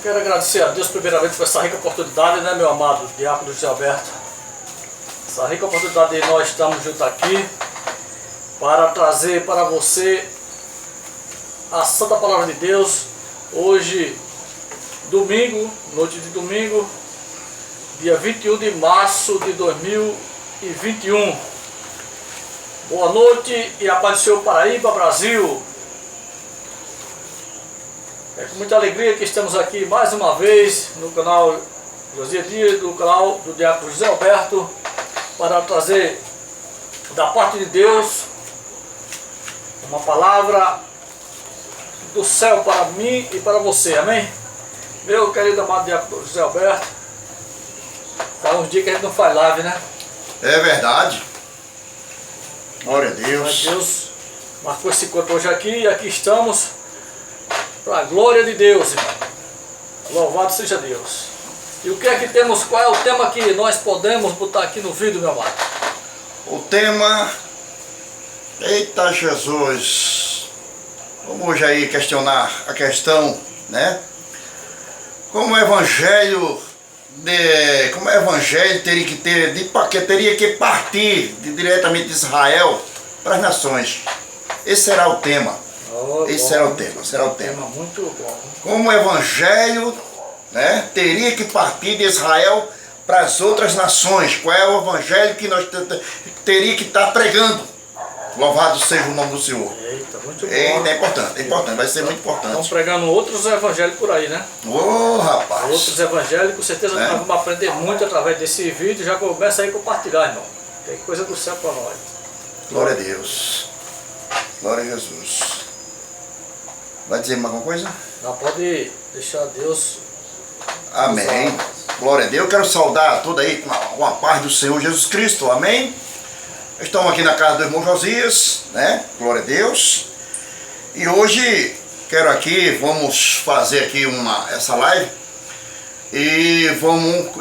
Quero agradecer a Deus primeiramente por essa rica oportunidade, né, meu amado Diácono José Alberto? Essa rica oportunidade de nós estamos juntos aqui para trazer para você a Santa Palavra de Deus. Hoje, domingo, noite de domingo, dia 21 de março de 2021. Boa noite e a paz do Senhor, Paraíba, Brasil. É com muita alegria que estamos aqui mais uma vez no canal José Dias, do canal do Diácono José Alberto, para trazer da parte de Deus uma palavra do céu para mim e para você, amém? Meu querido amado Diácono José Alberto, faz uns dias que a gente não faz live, né? É verdade. Glória a Deus. Glória a Deus. Marcou esse encontro hoje aqui e aqui estamos para a glória de Deus, irmão. Louvado seja Deus. E o que é que temos? Qual é o tema que nós podemos botar aqui no vídeo, meu amado? O tema... Eita Jesus! Vamos hoje aí questionar a questão, né? Como o evangelho teria que partir diretamente de Israel para as nações. Esse será o tema. Será o tema. Muito bom. Como o evangelho, né, teria que partir de Israel para as outras nações. Qual é o evangelho que nós teria que estar pregando? Louvado seja o nome do Senhor. Eita, muito bom. É importante, vai ser muito importante. Estão pregando outros evangélicos por aí, né? Ô, rapaz. Outros evangélicos, com certeza nós vamos aprender muito através desse vídeo. Já começa aí a compartilhar, irmão. Tem coisa do céu para nós. Glória a Deus. Glória a Jesus. Vai dizer mais alguma coisa? Já pode deixar Deus. Amém. Glória a Deus. Eu quero saudar tudo aí com a paz do Senhor Jesus Cristo. Amém. Estamos aqui na casa do irmão Josias, né? Glória a Deus. E hoje vamos fazer aqui essa live e vamos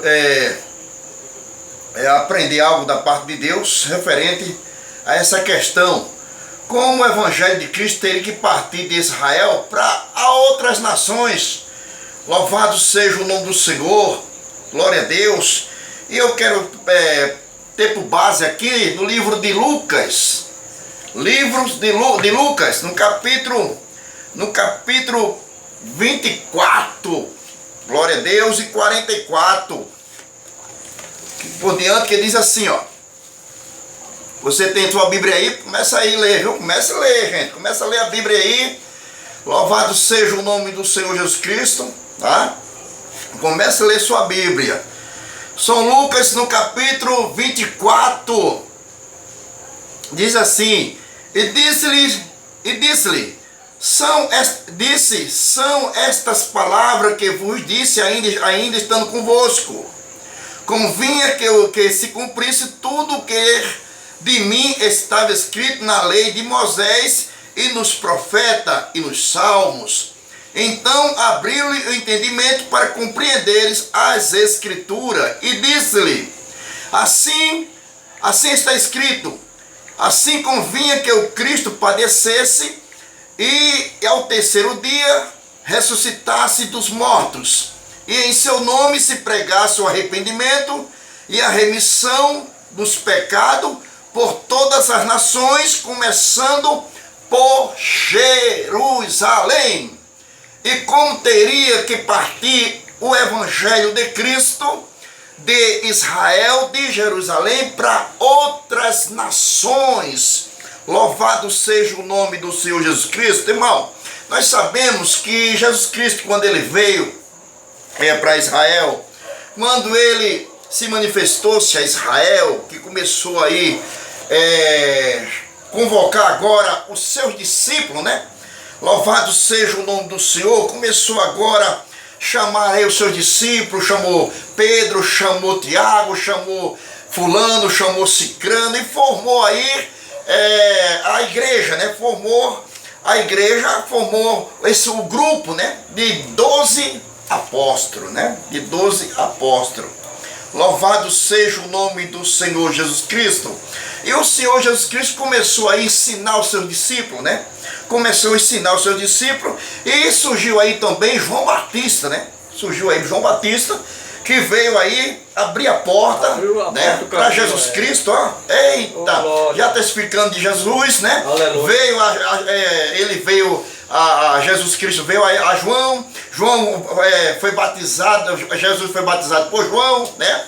aprender algo da parte de Deus referente a essa questão. Como o evangelho de Cristo teria que partir de Israel para outras nações. Louvado seja o nome do Senhor. Glória a Deus. E eu quero ter por base aqui no livro de Lucas. Livros de Lucas, no capítulo 24. Glória a Deus, e 44. Por diante, que diz assim, ó. Você tem sua Bíblia aí? Começa aí a ler, viu? Começa a ler, gente. Começa a ler a Bíblia aí. Louvado seja o nome do Senhor Jesus Cristo, tá? Começa a ler sua Bíblia. São Lucas, no capítulo 24. Diz assim: E disse-lhe, são estas palavras que vos disse ainda estando convosco. Convinha que se cumprisse tudo o que de mim estava escrito na lei de Moisés e nos profetas e nos salmos. Então abriu-lhe o entendimento para compreenderes as escrituras, e disse-lhe: assim está escrito, assim convinha que o Cristo padecesse e ao terceiro dia ressuscitasse dos mortos, e em seu nome se pregasse o arrependimento e a remissão dos pecados por todas as nações, começando por Jerusalém. E como teria que partir o evangelho de Cristo de Israel, de Jerusalém, para outras nações. Louvado seja o nome do Senhor Jesus Cristo. Irmão, nós sabemos que Jesus Cristo, quando ele veio para Israel, quando ele se manifestou-se a Israel, que começou aí convocar agora os seus discípulos, né? Louvado seja o nome do Senhor. Começou agora a chamar aí os seus discípulos, chamou Pedro, chamou Tiago, chamou fulano, chamou Cicrano, e formou aí a igreja, né? Formou o grupo, né? De 12 apóstolos, né? De 12 apóstolos. Louvado seja o nome do Senhor Jesus Cristo. E o Senhor Jesus Cristo começou a ensinar os seus discípulos, né? Começou a ensinar os seus discípulos. E surgiu aí também João Batista, né? surgiu aí João Batista, que veio aí abrir a porta, né, para Jesus Cristo, ó. Eita, já testificando de Jesus, né? Aleluia. Jesus Cristo veio a João, foi batizado, Jesus foi batizado por João, né?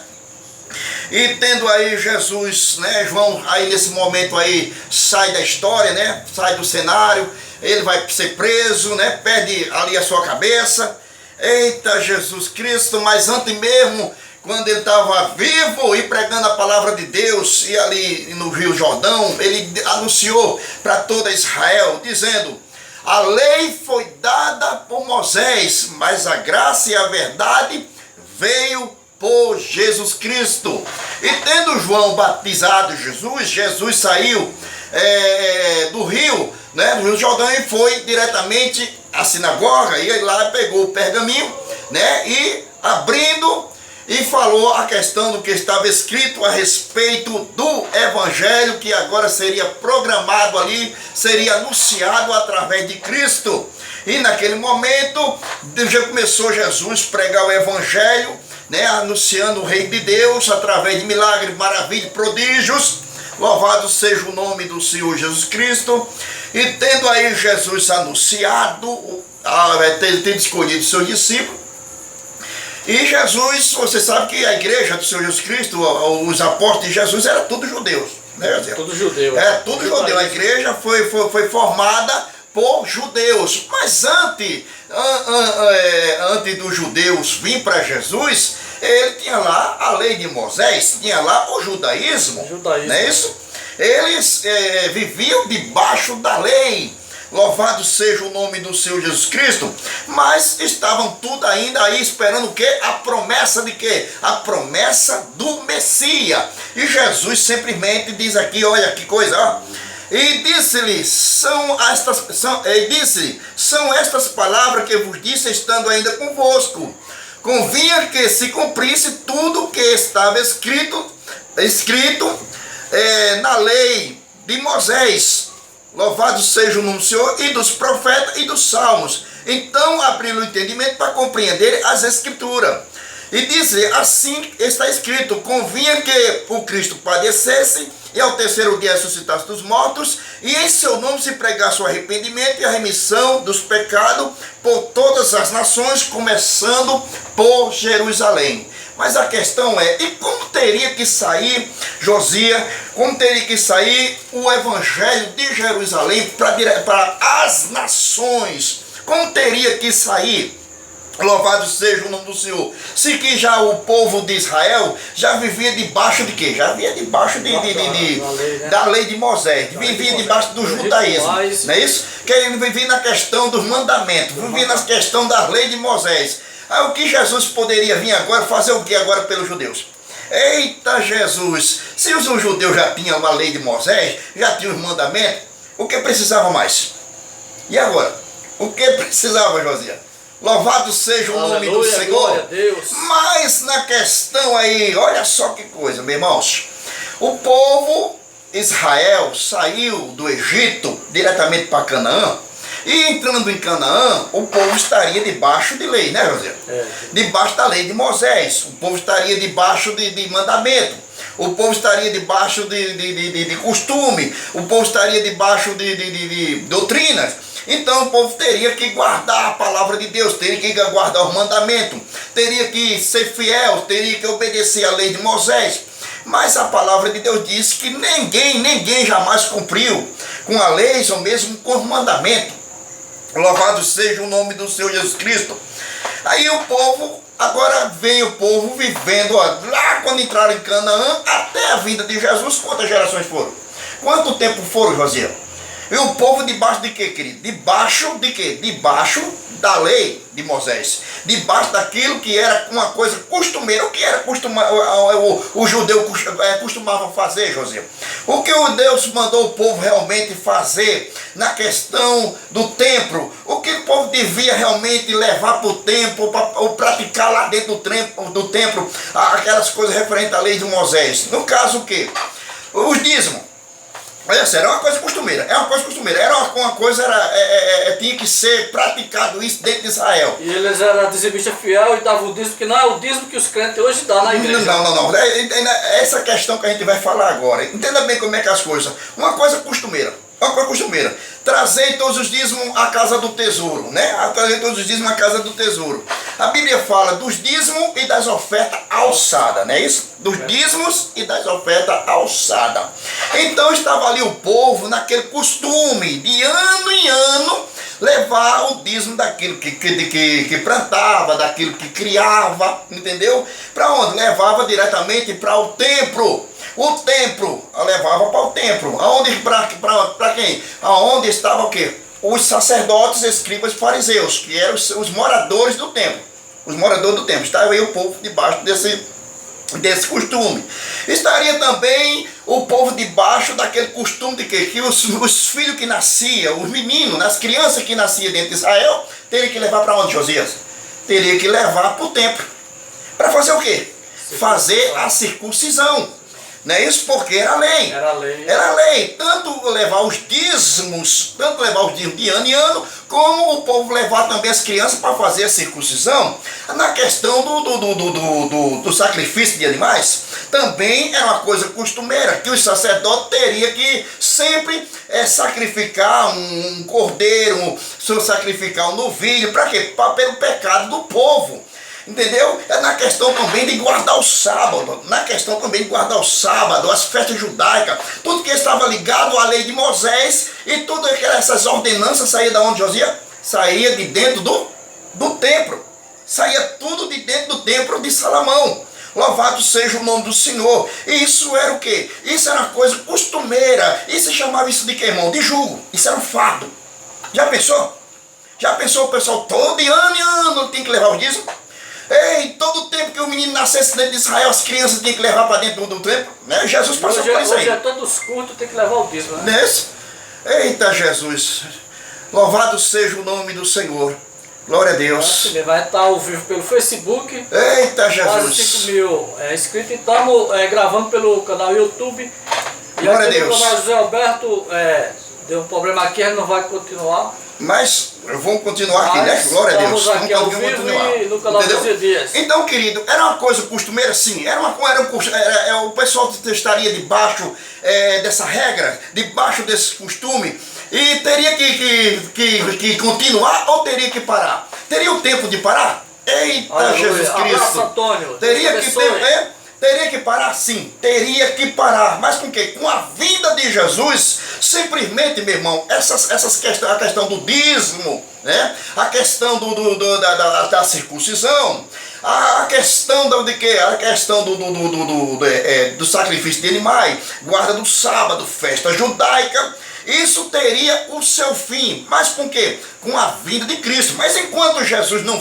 E tendo aí Jesus, né, João aí nesse momento aí sai da história, né? Sai do cenário, ele vai ser preso, né? Perde ali a sua cabeça. Eita, Jesus Cristo, mas antes mesmo, quando ele estava vivo e pregando a palavra de Deus, e ali no Rio Jordão, ele anunciou para toda Israel, dizendo: a lei foi dada por Moisés, mas a graça e a verdade veio por Jesus Cristo. E tendo João batizado Jesus saiu do rio, né, do Rio Jordão, e foi diretamente à sinagoga, e aí lá pegou o pergaminho, né, e abrindo, e falou a questão do que estava escrito a respeito do evangelho, que agora seria programado ali, seria anunciado através de Cristo. E naquele momento já começou Jesus a pregar o evangelho, né, anunciando o reino de Deus através de milagres, maravilhas, prodígios. Louvado seja o nome do Senhor Jesus Cristo. E tendo aí Jesus anunciado, tendo escolhido seus discípulos, e Jesus, você sabe que a igreja do Senhor Jesus Cristo, os apóstolos de Jesus, eram todos judeus, né, José? Tudo judeu. É, tudo judeu. A igreja foi formada por judeus. Mas antes dos judeus vir para Jesus, ele tinha lá a lei de Moisés, tinha lá o judaísmo. Não é isso? Eles viviam debaixo da lei. Louvado seja o nome do Senhor Jesus Cristo. Mas estavam tudo ainda aí esperando o quê? A promessa de quê? A promessa do Messias. E Jesus simplesmente diz aqui, olha que coisa, ó. E disse-lhe, são estas palavras que eu vos disse estando ainda convosco. Convinha que se cumprisse tudo que estava escrito na lei de Moisés. Louvado seja o nome do Senhor, e dos profetas e dos salmos. Então abriu o entendimento para compreender as escrituras. E disse, assim está escrito, convinha que o Cristo padecesse e ao terceiro dia ressuscitasse dos mortos, e em seu nome se pregasse o arrependimento e a remissão dos pecados por todas as nações, começando por Jerusalém. Mas a questão é, e como teria que sair, Josias, como teria que sair o evangelho de Jerusalém para as nações? Como teria que sair? Louvado seja o nome do Senhor. Se que já o povo de Israel já vivia debaixo de quê? Já vivia debaixo da lei de Moisés. Vivia debaixo do judaísmo. Não é isso? Que ele vivia na questão dos mandamentos. Vivia na questão da lei de Moisés. Aí o que Jesus poderia vir agora, fazer o que agora pelos judeus? Eita Jesus! Se os judeus já tinham a lei de Moisés, já tinham os mandamentos, o que precisava mais? E agora? O que precisava, Josias? Louvado seja o nome do Senhor. Mas na questão aí, olha só que coisa, meus irmãos. O povo Israel saiu do Egito diretamente para Canaã. E entrando em Canaã, o povo estaria debaixo de lei, né, José? Debaixo da lei de Moisés. O povo estaria debaixo de mandamento. O povo estaria debaixo de costume. O povo estaria debaixo de doutrinas. Então o povo teria que guardar a palavra de Deus, teria que guardar os mandamentos, teria que ser fiel, teria que obedecer a lei de Moisés. Mas a palavra de Deus diz que ninguém jamais cumpriu com a lei ou mesmo com os mandamentos. Louvado seja o nome do Senhor Jesus Cristo. Aí o povo, agora vem o povo vivendo, ó, lá quando entraram em Canaã, até a vinda de Jesus, quantas gerações foram? Quanto tempo foram, Josias? E o povo debaixo de quê, querido? Debaixo de quê? Debaixo da lei de Moisés. Debaixo daquilo que era uma coisa costumeira. O que era o judeu costumava fazer, José? O que o Deus mandou o povo realmente fazer na questão do templo? O que o povo devia realmente levar para o templo, ou praticar lá dentro do templo, aquelas coisas referentes à lei de Moisés? No caso o quê? Os dízimos. Olha sério, era uma coisa costumeira, era uma coisa, tinha que ser praticado isso dentro de Israel. E eles eram dizimistas fiel e davam o dízimo, que não é o dízimo que os crentes hoje dão na igreja. Não. Essa questão que a gente vai falar agora, entenda bem como é que é as coisas. Uma coisa costumeira. Trazei todos os dízimos à casa do tesouro, né? Trazei todos os dízimos à casa do tesouro. A Bíblia fala dos dízimos e das ofertas alçadas, não é isso? Dos dízimos e das ofertas alçadas. Então estava ali o povo naquele costume de ano em ano levar o dízimo daquilo que plantava, daquilo que criava, entendeu? Para onde? Levava diretamente para o templo. O templo, levava para o templo. Aonde, para quem? Aonde estava o quê? Os sacerdotes, escribas e fariseus, que eram os moradores do templo. Os moradores do templo. Estava aí o povo debaixo desse costume. Estaria também o povo debaixo daquele costume de que os filhos que nasciam, os meninos, as crianças que nasciam dentro de Israel, teriam que levar para onde, Josias? Teria que levar para o templo. Para fazer o quê? Fazer a circuncisão. Não é isso? Porque era lei. Era lei. Tanto levar os dízimos de ano em ano, como o povo levar também as crianças para fazer a circuncisão. Na questão do sacrifício de animais, também era uma coisa costumeira, que os sacerdotes teriam que sempre sacrificar um cordeiro, sacrificar um novilho. Para quê? Pelo pecado do povo. Entendeu? É na questão também de guardar o sábado, as festas judaicas, tudo que estava ligado à lei de Moisés, e tudo essas ordenanças saía de onde, Josias? Saía de dentro do templo, saía tudo de dentro do templo de Salomão. Louvado seja o nome do Senhor. E isso era o quê? Isso era uma coisa costumeira. E se chamava isso de quê, irmão? De jugo. Isso era um fardo. Já pensou? O pessoal todo ano em ano tem que levar os dízimos? Ei, todo tempo que o menino nascesse dentro de Israel, as crianças tinham que levar para dentro do templo, né? Jesus passou por isso aí. Hoje todos os cultos tem que levar o dízimo, né? Nesse? Eita Jesus, louvado seja o nome do Senhor, glória a Deus. Vai estar ao vivo pelo Facebook. Eita Jesus. Quase 5 mil inscritos, e estamos gravando pelo canal YouTube. E glória a Deus. O José Alberto deu um problema aqui, ele não vai continuar. Mas vamos continuar aqui, né? Glória a Deus. Aqui ao vivo e no canal dos Dias. Então, querido, era uma coisa costumeira, sim. O pessoal estaria debaixo dessa regra, debaixo desse costume, e teria que continuar ou teria que parar? Teria o tempo de parar? Eita, aleluia. Jesus Cristo. Abraço, Antônio. Teria que parar, sim, teria que parar. Mas com o quê? Com a vinda de Jesus, simplesmente, meu irmão, a questão do dízimo, né? A questão da circuncisão, a questão de quê? A questão do sacrifício de animais, guarda do sábado, festa judaica. Isso teria o seu fim, mas com quê? Com a vinda de Cristo. Mas enquanto Jesus não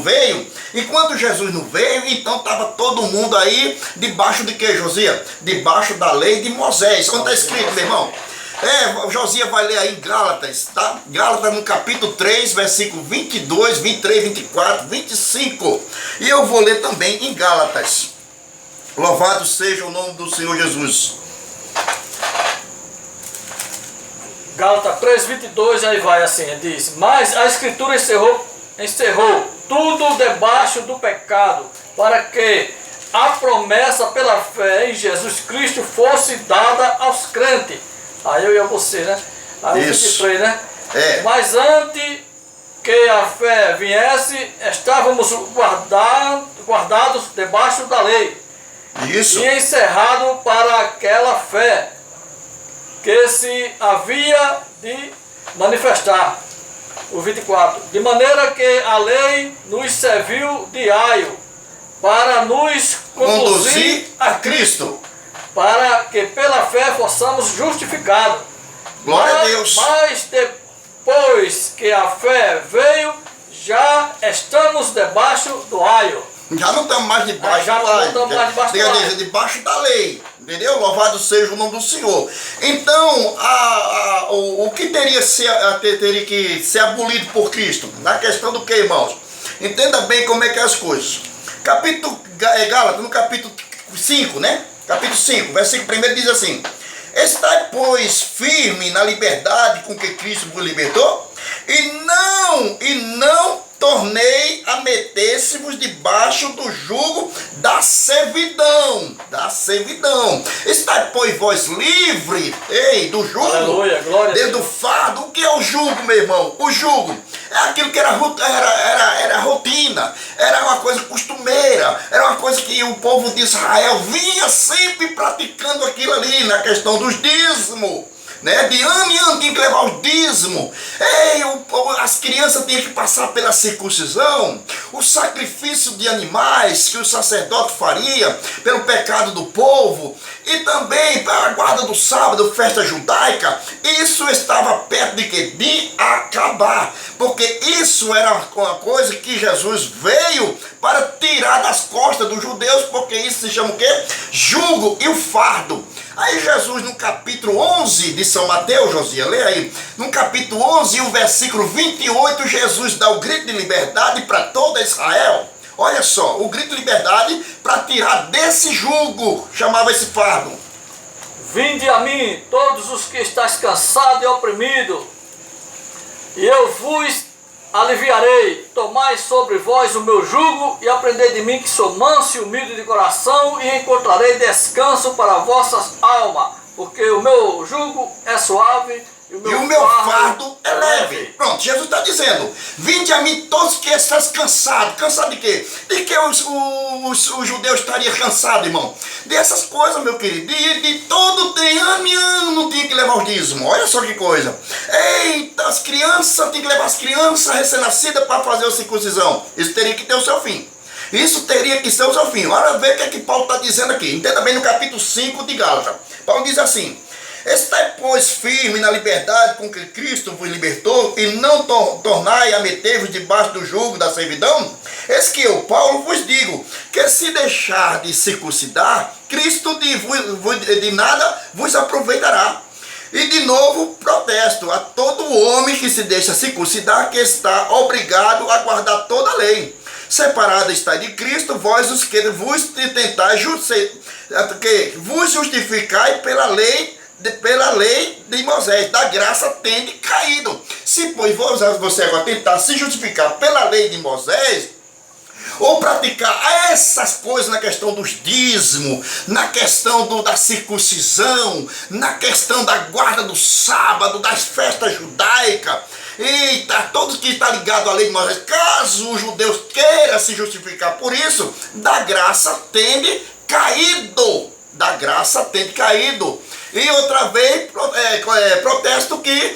veio, então estava todo mundo aí debaixo de quê, Josias? Debaixo da lei de Moisés. Onde está escrito, meu irmão? Josias vai ler aí em Gálatas, tá? Gálatas no capítulo 3, versículo 22, 23, 24, 25. E eu vou ler também em Gálatas. Louvado seja o nome do Senhor Jesus. Gálatas 3:22, aí vai assim, diz: mas a Escritura encerrou tudo debaixo do pecado, para que a promessa pela fé em Jesus Cristo fosse dada aos crentes. Aí eu e você, né? Aí o 23, né? Mas antes que a fé viesse, estávamos guardados debaixo da lei. Isso. E encerrado para aquela fé que se havia de manifestar. O 24. De maneira que a lei nos serviu de aio para nos conduzir a Cristo, para que pela fé possamos justificados. Glória a Deus. Mas depois que a fé veio, já estamos debaixo do aio. Já não estamos mais debaixo do aio. Debaixo da lei. Entendeu? Louvado seja o nome do Senhor. Então, o que teria que ser abolido por Cristo? Na questão do que, irmãos? Entenda bem como é que é as coisas. Gálatas, no capítulo 5, né? Capítulo 5, versículo 1 diz assim: Estai, pois, firme na liberdade com que Cristo vos libertou, e não tornei a meter-se-vos debaixo do jugo da servidão. Estai, pois, vós livre, do jugo. Aleluia, glória a Deus. Dentro do fardo. O que é o jugo, meu irmão? O jugo é aquilo que era rotina, era uma coisa costumeira, era uma coisa que o povo de Israel vinha sempre praticando aquilo ali, na questão dos dízimos. Né? De ano em ano tinha que levar os dízimos. As crianças tinham que passar pela circuncisão, o sacrifício de animais que o sacerdote faria pelo pecado do povo, e também para a guarda do sábado, festa judaica. Isso estava perto de quê? De acabar, porque isso era uma coisa que Jesus veio para tirar das costas dos judeus, porque isso se chama o quê? Jugo e o fardo. Aí Jesus, no capítulo 11 de São Mateus, Josias, lê aí, no capítulo 11, o versículo 28, Jesus dá o grito de liberdade para toda Israel. Olha só, o grito de liberdade para tirar desse jugo, chamava esse fardo. Vinde a mim, todos os que estáis cansados e oprimidos, e eu vos aliviarei. Tomai sobre vós o meu jugo e aprendei de mim, que sou manso e humilde de coração, e encontrarei descanso para vossas almas, porque o meu jugo é suave e o meu fardo é leve. Pronto, Jesus está dizendo: vinde a mim todos que estás cansados. Cansado de quê? De que os judeus estariam cansados, irmão? Dessas coisas, meu querido. De todo tem ano e ano tinha que levar os dízimos. Olha só que coisa. Eita, as crianças, tinha que levar as crianças recém-nascidas para fazer a circuncisão. Isso teria que ter o seu fim. Isso teria que ser o seu fim. Olha, ver o que é que Paulo está dizendo aqui. Entenda bem no capítulo 5 de Gálatas. Paulo diz assim: estai, pois, firme na liberdade com que Cristo vos libertou, e não tornai a meter-vos debaixo do jugo da servidão. Eis que eu, Paulo, vos digo, que se deixar de circuncidar, Cristo de nada vos aproveitará. E de novo protesto a todo homem que se deixa circuncidar, que está obrigado a guardar toda a lei. Separado está de Cristo, vós os que vos tentais vos justificai pela lei de Moisés, da graça tende caído. Se, pois, você agora tentar se justificar pela lei de Moisés, ou praticar essas coisas na questão dos dízimos, na questão da circuncisão, na questão da guarda do sábado, das festas judaicas, eita, todos que estão ligados à lei de Moisés, caso os judeus queiram se justificar por isso, da graça tende caído. Da graça tende caído. E outra vez, protesto que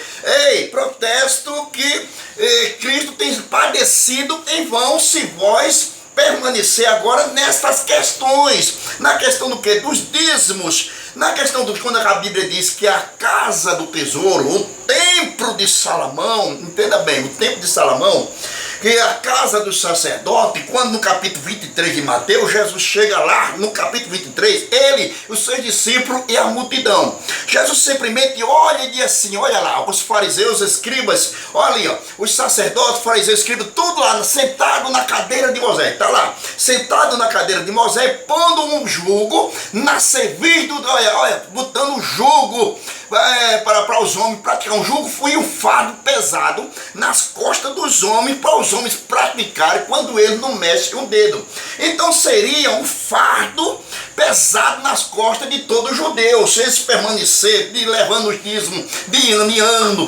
Cristo tem padecido em vão, se vós permanecer agora nessas questões. Na questão do que? Dos dízimos. Na questão quando a Bíblia diz que a casa do tesouro, o templo de Salomão, entenda bem, o templo de Salomão, que é a casa do sacerdote, quando no capítulo 23 de Mateus, Jesus chega lá, no capítulo 23, ele, os seus discípulos e a multidão. Jesus simplesmente olha e diz assim, olha lá, os fariseus, escribas, olha ali, ó, os sacerdotes, fariseus, escribas, tudo lá, sentado na cadeira de Moisés, tá lá, sentado na cadeira de Moisés, pondo um jugo na cerviz olha, botando um jugo para os homens praticar. Um jugo foi um fardo pesado nas costas dos homens, para os homens praticarem quando ele não mexe um dedo. Então seria um fardo pesado nas costas de todo judeu. Se eles permanecer levando os dízimos de ano em ano,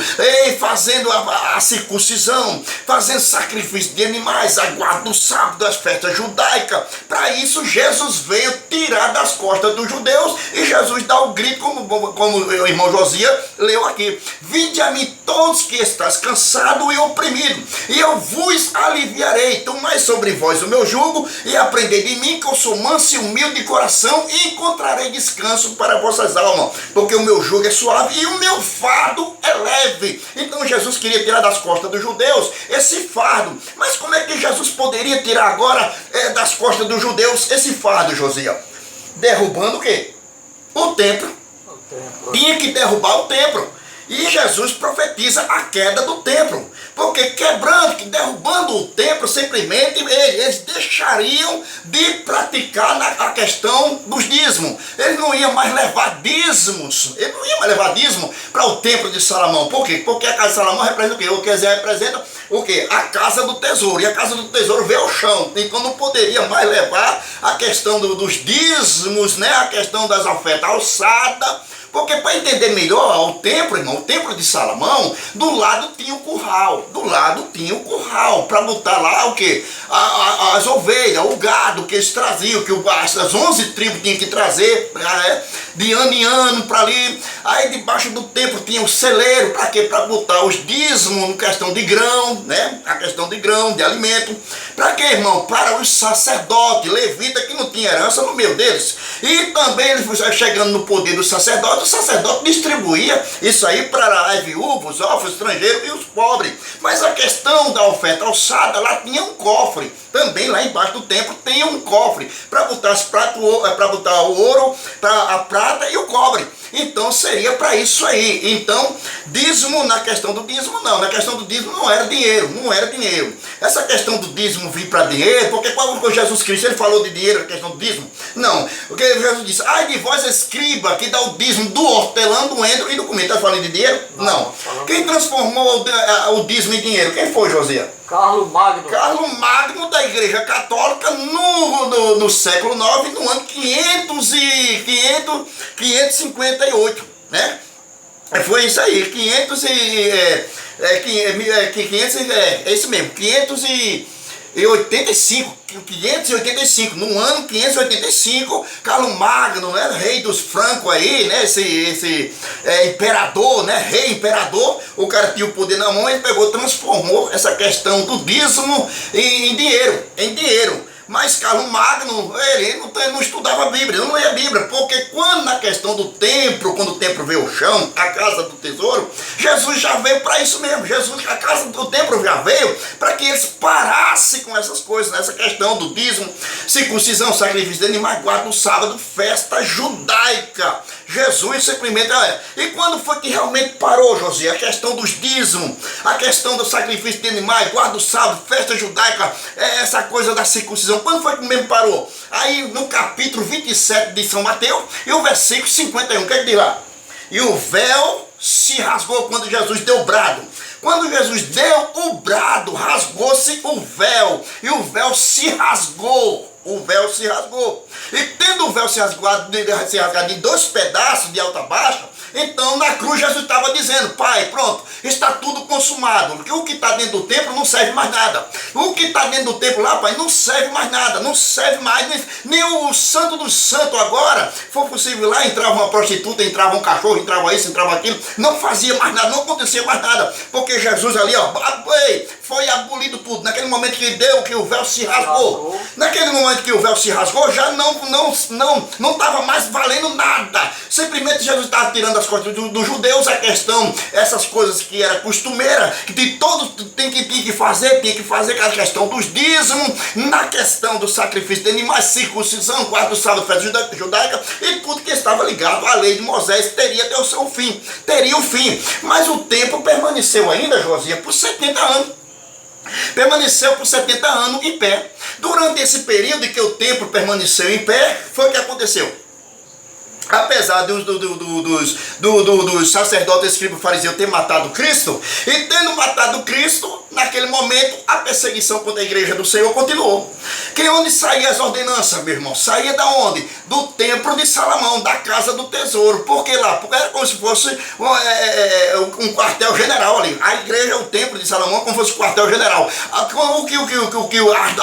fazendo a circuncisão, fazendo sacrifício de animais, a guarda do sábado, das festas judaicas. Para isso Jesus veio tirar das costas dos judeus, e Jesus dá o grito, como o irmão Josias leu aqui: vinde a mim todos que estáis cansados e oprimidos, e eu vos aliviarei. Tomai sobre vós o meu jugo e aprendei de mim, que eu sou manso e humilde de coração, e encontrarei descanso para vossas almas, porque o meu jugo é suave e o meu fardo é leve. Então Jesus queria tirar das costas dos judeus esse fardo. Mas como é que Jesus poderia tirar agora das costas dos judeus esse fardo, Josias? Derrubando o quê? O templo. Tinha que derrubar o templo. E Jesus profetiza a queda do templo. Porque quebrando, derrubando o templo, simplesmente eles deixariam de praticar a questão dos dízimos. Eles não iam mais levar dízimos. Eles não iam mais levar dízimo para o templo de Salomão. Por quê? Porque a casa de Salomão representa o quê? O que representa o quê? A casa do tesouro. E a casa do tesouro veio ao chão. Então não poderia mais levar a questão dos dízimos, né? A questão das ofertas alçadas. Porque para entender melhor o templo, irmão, o templo de Salomão, do lado tinha o curral. Do lado tinha o curral, para botar lá o quê? As ovelhas, o gado que eles traziam, que as 11 tribos tinham que trazer, de ano em ano para ali. Aí debaixo do templo tinha o celeiro, para quê? Para botar os dízimos, na questão de grão, né? A questão de grão, de alimento. Para quê, irmão? Para os sacerdotes, levitas que não tinha herança no meio deles. E também eles chegando no poder do sacerdote, o sacerdote distribuía isso aí para as viúvas, os órfãos, estrangeiros e os pobres. Mas a questão da oferta alçada, lá tinha um cofre. Também lá embaixo do templo tem um cofre para botar para botar o ouro, a prata e o cobre. Então seria para isso aí. Então, dízimo, na questão do dízimo não. Na questão do dízimo não era dinheiro, não era dinheiro. Essa questão do dízimo vir para dinheiro, porque quando Jesus Cristo ele falou de dinheiro, a questão do dízimo, não. Porque Jesus disse, ai de vós escriba, que dá o dízimo do hortelã, do endro e do cominho. Está falando de dinheiro? Não. Quem transformou o dízimo em dinheiro? Quem foi, Josias? Carlos Magno. Carlos Magno da Igreja Católica no século IX, no ano 558, né? Foi isso aí, 500 é isso mesmo, 585, no ano 585, Carlos Magno, né, rei dos francos aí, né, esse imperador, né, rei imperador, o cara tinha o poder na mão, ele pegou, transformou essa questão do dízimo em dinheiro. Mas Carlos Magno, ele não estudava a Bíblia, não lia a Bíblia, porque quando na questão do templo, quando o templo veio ao chão, a casa do tesouro, Jesus já veio para isso mesmo. A casa do templo já veio para que eles parassem com essas coisas, nessa questão do dízimo, circuncisão, sacrifício de animais, guarda do sábado, festa judaica. Jesus simplesmente, e quando foi que realmente parou, José? A questão dos dízimos, a questão do sacrifício de animais, guarda do sábado, festa judaica, essa coisa da circuncisão, quando foi que mesmo parou? Aí no capítulo 27 de São Mateus, e o versículo 51, o que é que diz lá? E o véu se rasgou quando Jesus deu o brado. Quando Jesus deu o brado, rasgou-se o véu, e o véu se rasgou. O véu se rasgou. E tendo o véu se rasgado em 2 pedaços, de alta a baixa, então na cruz Jesus estava dizendo, Pai, pronto, está tudo consumado. O que está dentro do templo não serve mais nada. O que está dentro do templo lá, Pai, não serve mais nada. Não serve mais, nem o santo dos santos agora. Foi possível lá, entrava uma prostituta, entrava um cachorro, entrava isso, entrava aquilo. Não fazia mais nada, não acontecia mais nada. Porque Jesus ali, foi abolido tudo. Naquele momento que o véu se rasgou. Naquele momento que o véu se rasgou, já não estava mais valendo nada. Simplesmente Jesus estava tirando as coisas dos judeus, a questão, essas coisas que era costumeira, que de todos tinha que fazer a questão dos dízimos, na questão do sacrifício de animais, circuncisão, guarda do sábado, festa judaica, e tudo que estava ligado à lei de Moisés teria o seu fim, teria o fim. Mas o tempo permaneceu ainda, Josias, por 70 anos. Permaneceu por 70 anos em pé. Durante esse período em que o templo permaneceu em pé, foi o que aconteceu. Apesar dos sacerdotes, escribas e fariseus ter matado Cristo, e tendo matado Cristo, naquele momento, a perseguição contra a igreja do Senhor continuou. Que onde saía as ordenanças, meu irmão? Saía da onde? Do templo de Salomão, da casa do tesouro. Por que lá? Porque era como se fosse um quartel-general ali. A igreja, o templo de Salomão, como se fosse um quartel-general.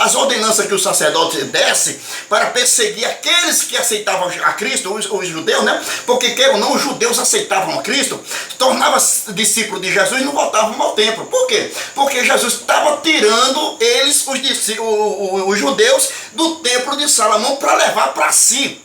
As ordenanças que o sacerdote desse para perseguir aqueles que aceitavam a Cristo, os judeus, né? Porque, quer ou não, os judeus aceitavam a Cristo, tornavam-se discípulos de Jesus e não voltavam ao templo. Por quê? Porque Jesus estava tirando eles, os judeus, do templo de Salomão para levar para si.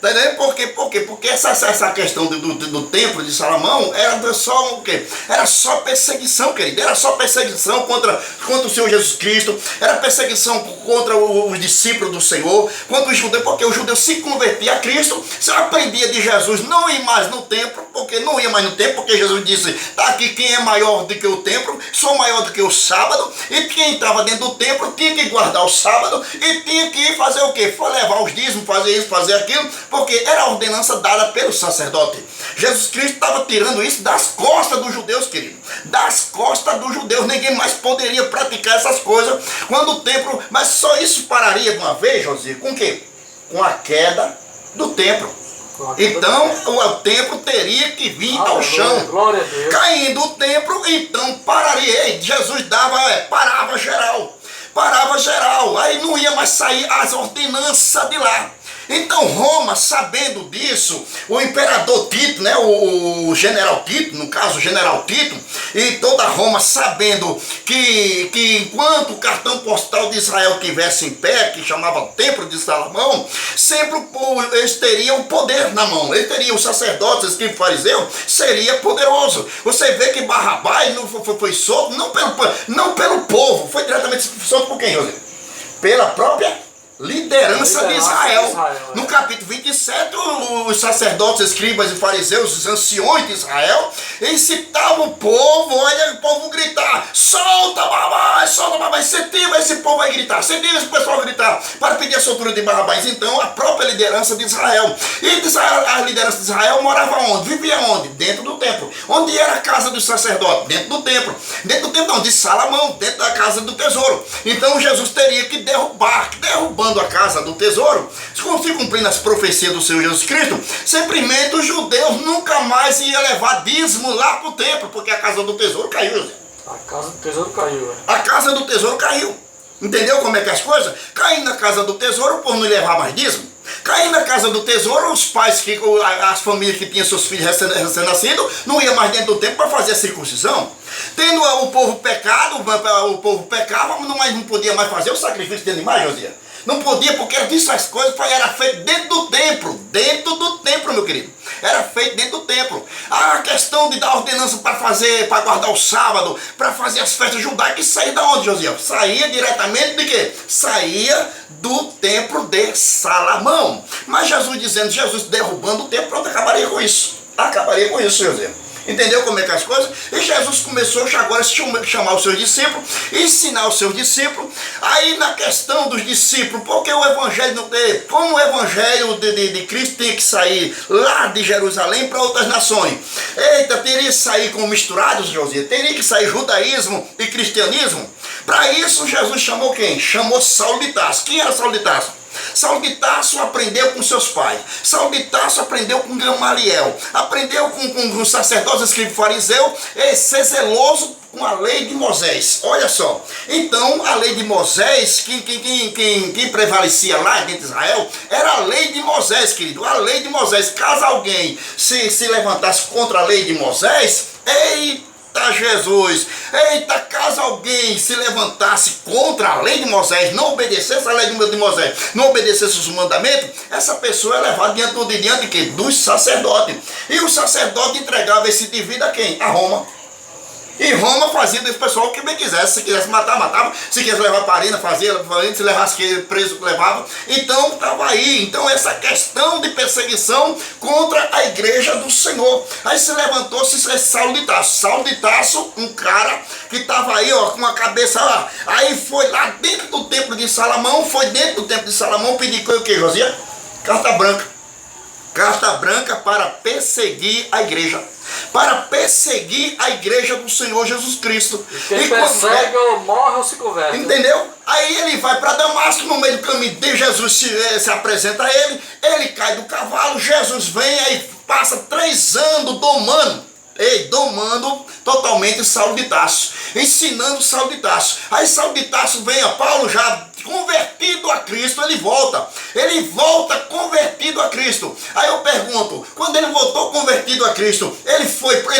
Tá entendendo? Por quê? Por quê? Porque essa questão do templo de Salomão era só o quê? Era só perseguição, querido. Era só perseguição contra o Senhor Jesus Cristo. Era perseguição contra os discípulos do Senhor, contra os judeus, porque o judeu se convertia a Cristo, se aprendia de Jesus, não ia mais no templo, porque Jesus disse, tá aqui quem é maior do que o templo, sou maior do que o sábado, e quem estava dentro do templo tinha que guardar o sábado, e tinha que fazer o quê? Foi levar os dízimos, fazer isso, fazer aquilo, porque era a ordenança dada pelo sacerdote. Jesus Cristo estava tirando isso das costas dos judeus, querido. Das costas dos judeus. Ninguém mais poderia praticar essas coisas quando o templo... Mas só isso pararia de uma vez, Josias, com o quê? Com a queda do templo. Então o templo teria que vir ao chão. Glória a Deus. Caindo o templo, então pararia. Ei, Jesus parava geral. Parava geral. Aí não ia mais sair as ordenanças de lá. Então Roma, sabendo disso, o imperador Tito, né, o general Tito, no caso o general Tito, e toda Roma sabendo que enquanto o cartão postal de Israel estivesse em pé, que chamava Templo de Salomão, sempre eles teriam o poder na mão, eles teriam os sacerdotes, escribas, fariseus, seria poderoso. Você vê que Barrabás não foi solto, não pelo povo, foi diretamente solto por quem, José? Pela própria liderança de Israel. No capítulo 27, os sacerdotes, escribas e fariseus, os anciões de Israel, incitavam o povo, olha o povo gritar, solta Barrabás, incentiva esse povo a gritar, incentiva esse pessoal a gritar, para pedir a soltura de Barrabás. Então, a própria liderança de Israel. E a liderança de Israel morava onde? Vivia onde? Dentro do templo. Onde era a casa dos sacerdotes? Dentro do templo. Dentro do templo, não, de Salomão, dentro da casa do tesouro. Então, Jesus teria que derrubando a casa do tesouro, se cumprindo as profecias do Senhor Jesus Cristo, simplesmente os judeus nunca mais iam levar dízimo lá para o templo, porque a casa do tesouro caiu. A casa do tesouro caiu. A casa do tesouro caiu. Entendeu como é que as coisas? Caindo na casa do tesouro, por não levar mais dízimo. Caindo na casa do tesouro, os pais, as famílias que tinham seus filhos recém-nascidos, não iam mais dentro do templo para fazer a circuncisão. Tendo o povo pecado, o povo pecava, mas não podia mais fazer o sacrifício de animais, Josias. Não podia, porque essas coisas era feito dentro do templo, meu querido. Era feito dentro do templo. A questão de dar ordenança para guardar o sábado, para fazer as festas judaicas, saía da onde, Josias? Saía diretamente de quê? Saía do templo de Salomão. Mas Jesus derrubando o templo, pronto, acabaria com isso. Acabaria com isso, Josias. Entendeu como é que as coisas? E Jesus começou agora a chamar os seus discípulos, ensinar os seus discípulos. Aí na questão dos discípulos, porque o evangelho, como o evangelho de Cristo tem que sair lá de Jerusalém para outras nações. Eita, teria que sair com misturados, Josias? Teria que sair judaísmo e cristianismo? Para isso Jesus chamou quem? Chamou Saulo de Tarso. Quem era Saulo de Tarso? Saulo de Tarso aprendeu com seus pais. Saulo de Tarso aprendeu com Gamaliel. Aprendeu com os sacerdotes, escribas, fariseus, ser zeloso com a lei de Moisés. Olha só. Então, a lei de Moisés, quem prevalecia lá dentro de Israel, era a lei de Moisés, querido. A lei de Moisés. Caso alguém se levantasse contra a lei de Moisés, eita Jesus, eita, caso alguém se levantasse contra a lei de Moisés, não obedecesse a lei de Moisés, não obedecesse os mandamentos, essa pessoa é levada diante de quem? Dos sacerdotes. E o sacerdote entregava esse devido a quem? A Roma. E Roma fazia desse pessoal o que bem quisesse. Se quisesse matar, matava. Se quisesse levar para a arena, fazia. Se levasse preso, levava. Então, estava aí. Então, essa questão de perseguição contra a igreja do Senhor. Aí se levantou-se Saulo de Tarso. Saulo de Tarso, um cara que estava aí, ó, com uma cabeça lá. Aí foi lá dentro do templo de Salomão. Foi dentro do templo de Salomão pedir o que, Josias? Carta branca. Carta branca para perseguir a igreja. Para perseguir a igreja do Senhor Jesus Cristo. Quem persegue ou morre ou se converte. Entendeu? Aí ele vai para Damasco, no meio do caminho de Jesus se apresenta a ele. Ele cai do cavalo, Jesus vem, aí passa 3 anos domando totalmente Saulo de Tarso, ensinando Saulo de Tarso. Aí Saulo de Tarso vem a Paulo já convertido a Cristo, ele volta convertido a Cristo. Aí eu pergunto, quando ele voltou convertido a Cristo, ele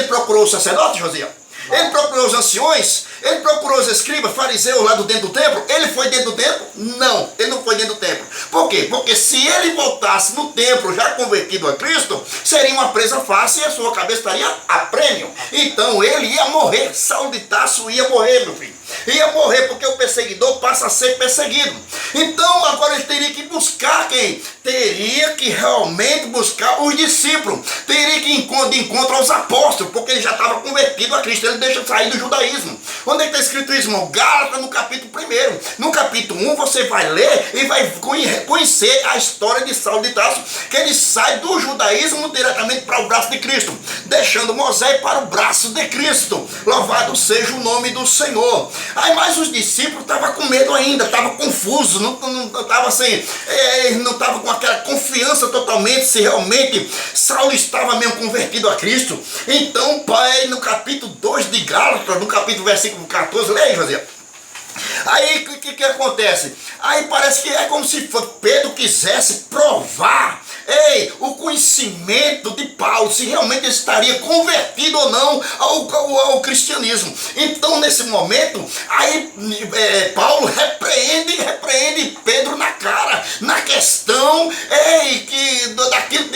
procurou o sacerdote, Josias? Ele procurou os anciões, ele procurou os escribas, fariseus lá dentro do templo. Ele foi dentro do templo? Não, ele não foi dentro do templo. Por quê? Porque se ele voltasse no templo já convertido a Cristo, seria uma presa fácil e a sua cabeça estaria a prêmio. Então ele ia morrer. Saulo de Tarso ia morrer, meu filho. Ia morrer porque o perseguidor passa a ser perseguido. Então agora ele teria que buscar quem? Teria que realmente buscar os discípulos. Teria que ir de encontro aos apóstolos, porque ele já estava convertido a Cristo. Ele deixa sair do judaísmo. Onde é que está escrito isso, irmão? Gálatas, no capítulo 1. No capítulo 1 você vai ler e vai conhecer a história de Saulo de Tarso, que ele sai do judaísmo diretamente para o braço de Cristo, deixando Moisés para o braço de Cristo. Louvado seja o nome do Senhor. Aí, mas os discípulos estavam com medo ainda, estavam confusos, não estavam assim, não estavam com aquela confiança totalmente se realmente Saulo estava mesmo convertido a Cristo. Então, pai, no capítulo 2 de Gálatas, no capítulo versículo 14, leia, José. Aí o que acontece? Aí parece que é como se Pedro quisesse provar o conhecimento de Paulo, se realmente ele estaria convertido ou não ao cristianismo. Então nesse momento, aí Paulo repreende Pedro na cara, na questão daquilo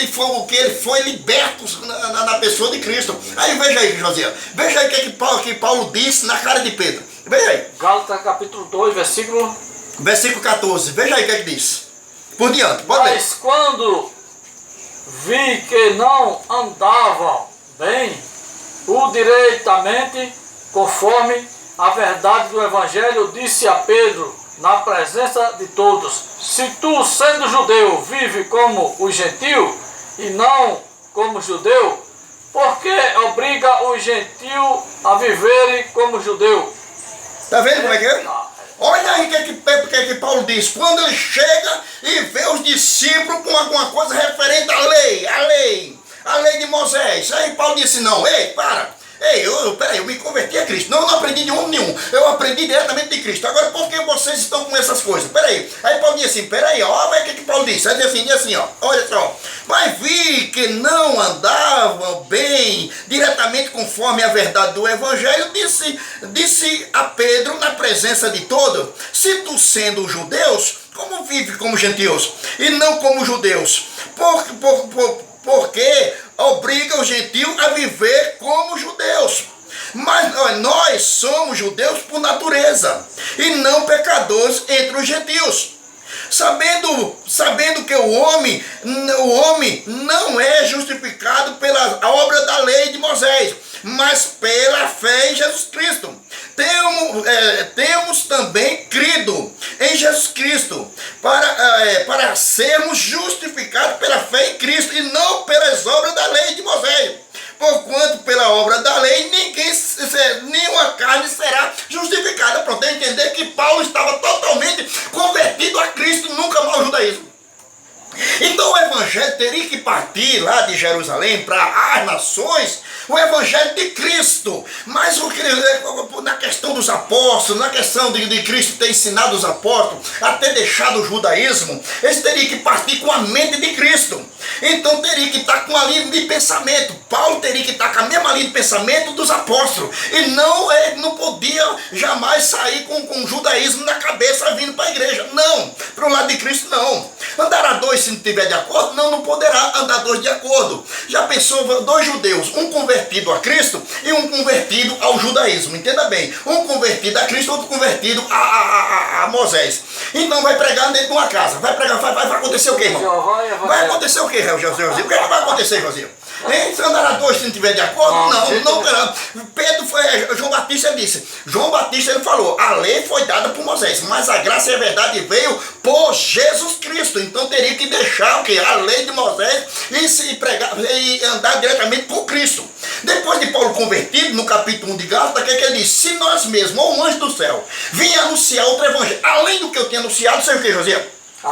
que ele foi liberto na pessoa de Cristo. Aí veja aí, José, veja aí o que Paulo disse na cara de Pedro. Veja aí. Gálatas capítulo 2, versículo 14. Veja aí o que é que diz. Por diante, pode ler. Mas quando vi que não andavam bem o direitamente, conforme a verdade do Evangelho, disse a Pedro, na presença de todos: se tu, sendo judeu, vive como o gentil e não como judeu, por que obriga o gentil a viverem como judeu? Está vendo como é que é? Olha aí o que Paulo diz. Quando ele chega e vê os discípulos com alguma coisa referente à lei de Moisés. Aí Paulo disse: não, para. Eu me converti a Cristo. Não aprendi de homem nenhum. Eu aprendi diretamente de Cristo. Agora, por que vocês estão com essas coisas? Peraí. Aí Paulo diz assim, olha o que Paulo disse. Aí diz assim, ó, olha só. Mas vi que não andavam bem, diretamente conforme a verdade do Evangelho, disse a Pedro na presença de todos: se tu, sendo judeus, como vive como gentios e não como judeus? Porque obriga o gentio a viver como judeus. Mas nós somos judeus por natureza e não pecadores entre os gentios. Sabendo que o homem não é justificado pela obra da lei de Moisés, mas pela fé em Jesus Cristo. Temos também crido em Jesus Cristo para sermos justificados pela fé em Cristo e não pelas obras da lei de Moisés. Porquanto pela obra da lei nenhuma carne será justificada. Pronto, é entender que Paulo estava totalmente convertido a Cristo, nunca mais ao judaísmo. Então o evangelho teria que partir lá de Jerusalém para as nações, o evangelho de Cristo. Mas na questão dos apóstolos, na questão de Cristo ter ensinado os apóstolos a ter deixado o judaísmo, eles teriam que partir com a mente de Cristo. Então teria que estar com a linha de pensamento. Paulo teria que estar com a mesma linha de pensamento dos apóstolos. E ele não podia jamais sair com o judaísmo na cabeça vindo para a igreja. Não, para o lado de Cristo não. Andará dois se não estiver de acordo? Não poderá andar dois de acordo. Já pensou, dois judeus, um convertido a Cristo e um convertido ao judaísmo. Entenda bem, um convertido a Cristo, outro convertido a Moisés. Então vai pregar dentro de uma casa. Vai acontecer o quê, irmão? Vai acontecer o quê, José? O que vai acontecer, José? Se andará dois se não estiver de acordo? Não. João Batista disse. João Batista ele falou: a lei foi dada por Moisés, mas a graça e a verdade veio por Jesus Cristo. Então teria que deixar o quê? A lei de Moisés e andar diretamente com Cristo. Depois de Paulo convertido, no capítulo 1 de Gálatas, o que ele diz? Se nós mesmos, ou um anjo do céu, vinha anunciar outro evangelho, além do que eu tinha anunciado, seja o que, José?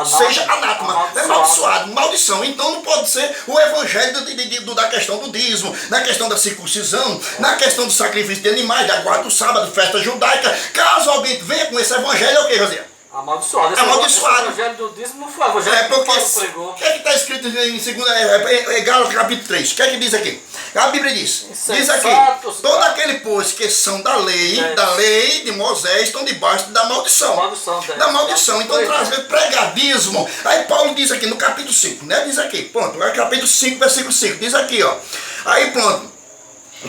Seja anátema, é amaldiçoado, maldição. Então não pode ser o evangelho da questão do dízimo, na questão da circuncisão, na questão do sacrifício de animais, da guarda do sábado, festa judaica. Caso alguém venha com esse evangelho, é o que, José? Amaldiçoado. Amaldiçoado. Esse evangelho do dízimo não foi o evangelho que Porque Paulo pregou. o que é que está escrito em 2 Gálatas capítulo 3? O que é que diz aqui? A Bíblia diz aqui, Insensatos, todos aqueles pois que são da lei de Moisés estão debaixo da maldição. Da maldição. Então trazer pregadismo. Aí Paulo diz aqui no capítulo 5, né? Diz aqui, pronto, capítulo 5, versículo 5, diz aqui, ó. Aí pronto.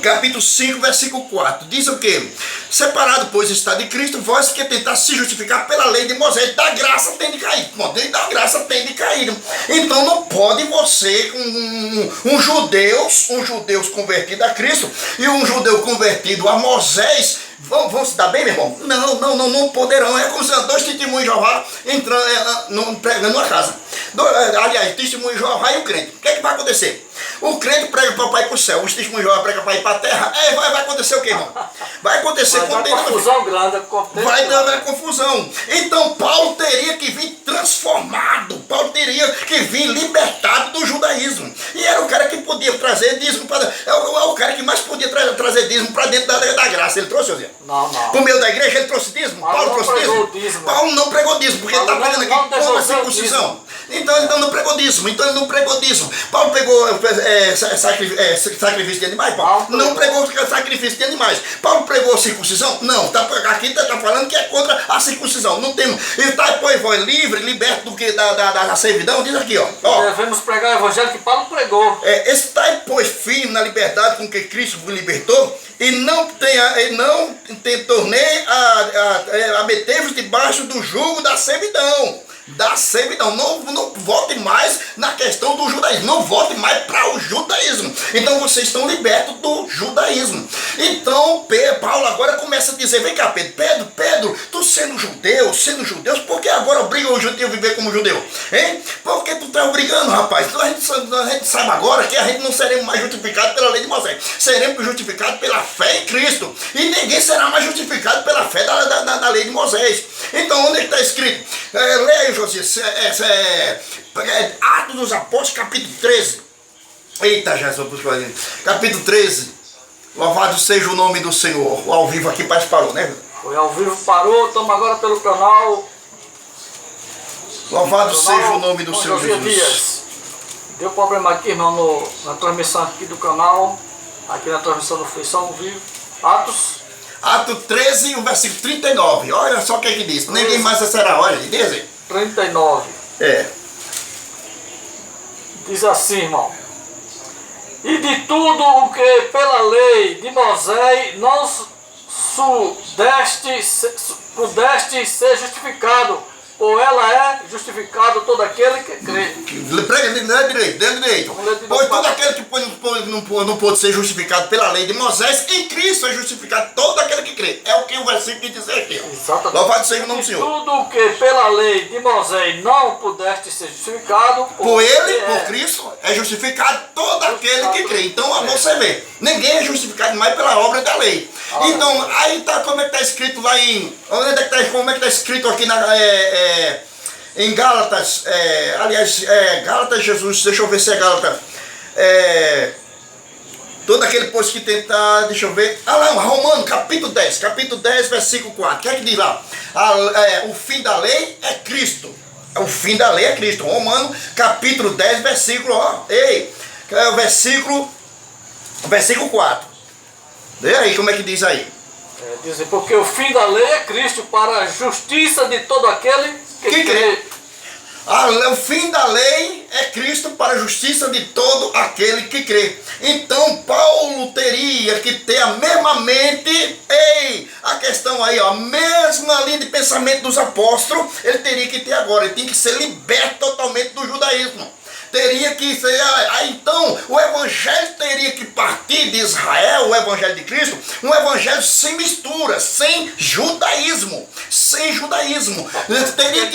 Capítulo 5, versículo 4, diz o quê? Separado, pois, está de Cristo, vós que tentar se justificar pela lei de Moisés, da graça tem de cair. Da graça tem de cair. Então não pode você, um judeu convertido a Cristo e um judeu convertido a Moisés, vão se dar bem, meu irmão? Não poderão. É como se dois testemunhos de Jeová pregando uma casa. Aliás, testemunho de Jeová e o crente. O que é que vai acontecer? O crente prega para o pai para o céu, os testemunhos de Jeová pregam para ir para a terra. Vai acontecer o que, irmão? Vai acontecer confusão grande. Vai dar confusão. Então Paulo teria que vir transformado. Paulo teria que vir libertado do judaísmo. E era o cara que podia trazer dízimo para... É o cara que mais podia trazer dízimo para dentro da graça. Ele trouxe, José? Não. Por meio da igreja ele trouxe dízimo? Paulo trouxe dízimo? Paulo não pregou dízimo, porque ele está pregando aqui contra a circuncisão. Então ele não pregou dízimo. Paulo pregou sacrifício de animais? Paulo não pregou sacrifício de animais. Paulo pregou circuncisão? Não. Aqui está falando que é contra a circuncisão. Não tem. Ele está, pois, livre, liberto do que da servidão. Diz aqui, ó. Devemos pregar o evangelho que Paulo pregou. Está, pois, firme na liberdade com que Cristo vos libertou, e não tornei a meter-vos debaixo do jugo da servidão. Não volte mais na questão do judaísmo, não volte mais para o judaísmo. Então vocês estão libertos do judaísmo. Então Paulo agora começa a dizer: vem cá, Pedro, tu sendo judeu, por que agora obriga o judeu a viver como judeu? Hein? Por que tu está obrigando, rapaz? Então a gente sabe agora que a gente não seremos mais justificados pela lei de Moisés, seremos justificados pela fé em Cristo, e ninguém será mais justificado pela fé da lei de Moisés. Então onde está escrito? Leia, Josias, Atos dos Apóstolos, capítulo 13. Eita, Jesus, capítulo 13. Louvado seja o nome do Senhor. O ao vivo aqui parou, né? Foi ao vivo, parou. Estamos agora pelo canal. Louvado seja o nome do Senhor Jesus. Dias. Deu problema aqui, irmão, na transmissão aqui do canal. Aqui na transmissão do Feição ao vivo. Atos 13, o versículo 39. Olha só o que diz. Ninguém mais será. Olha, diz 39. Diz assim, irmão: e de tudo o que pela lei de Moisés não pudeste ser justificado, ou ela é justificado todo aquele que crê. Direito. Pois todo aquele que não pôde ser justificado pela lei de Moisés, em Cristo é justificado todo aquele que crê. É o que o versículo quer dizer aqui. Exatamente. Louvado seja o nome do Senhor. Tudo o que pela lei de Moisés não pudeste ser justificado, por Cristo, é justificado todo aquele que crê. Então você vê, ninguém é justificado mais pela obra da lei. Então, aí tá, como é que está escrito lá como é que está escrito aqui em Gálatas, Gálatas, Jesus, deixa eu ver se é Gálatas, todo aquele pois que tentar, deixa eu ver, Romano, capítulo 10, versículo 4, o que é que diz lá? O fim da lei é Cristo. O fim da lei é Cristo. Romano, capítulo 10, versículo, versículo 4. Vê aí como é que diz aí. Diz, porque o fim da lei é Cristo para a justiça de todo aquele que crê. O fim da lei é Cristo para a justiça de todo aquele que crê. Então Paulo teria que ter a mesma mente, a questão aí, a mesma linha de pensamento dos apóstolos, ele teria que ter agora. Ele tem que ser liberto totalmente do judaísmo. Teria que ser, então o evangelho teria que partir de Israel, o evangelho de Cristo, um evangelho sem mistura, sem judaísmo, teria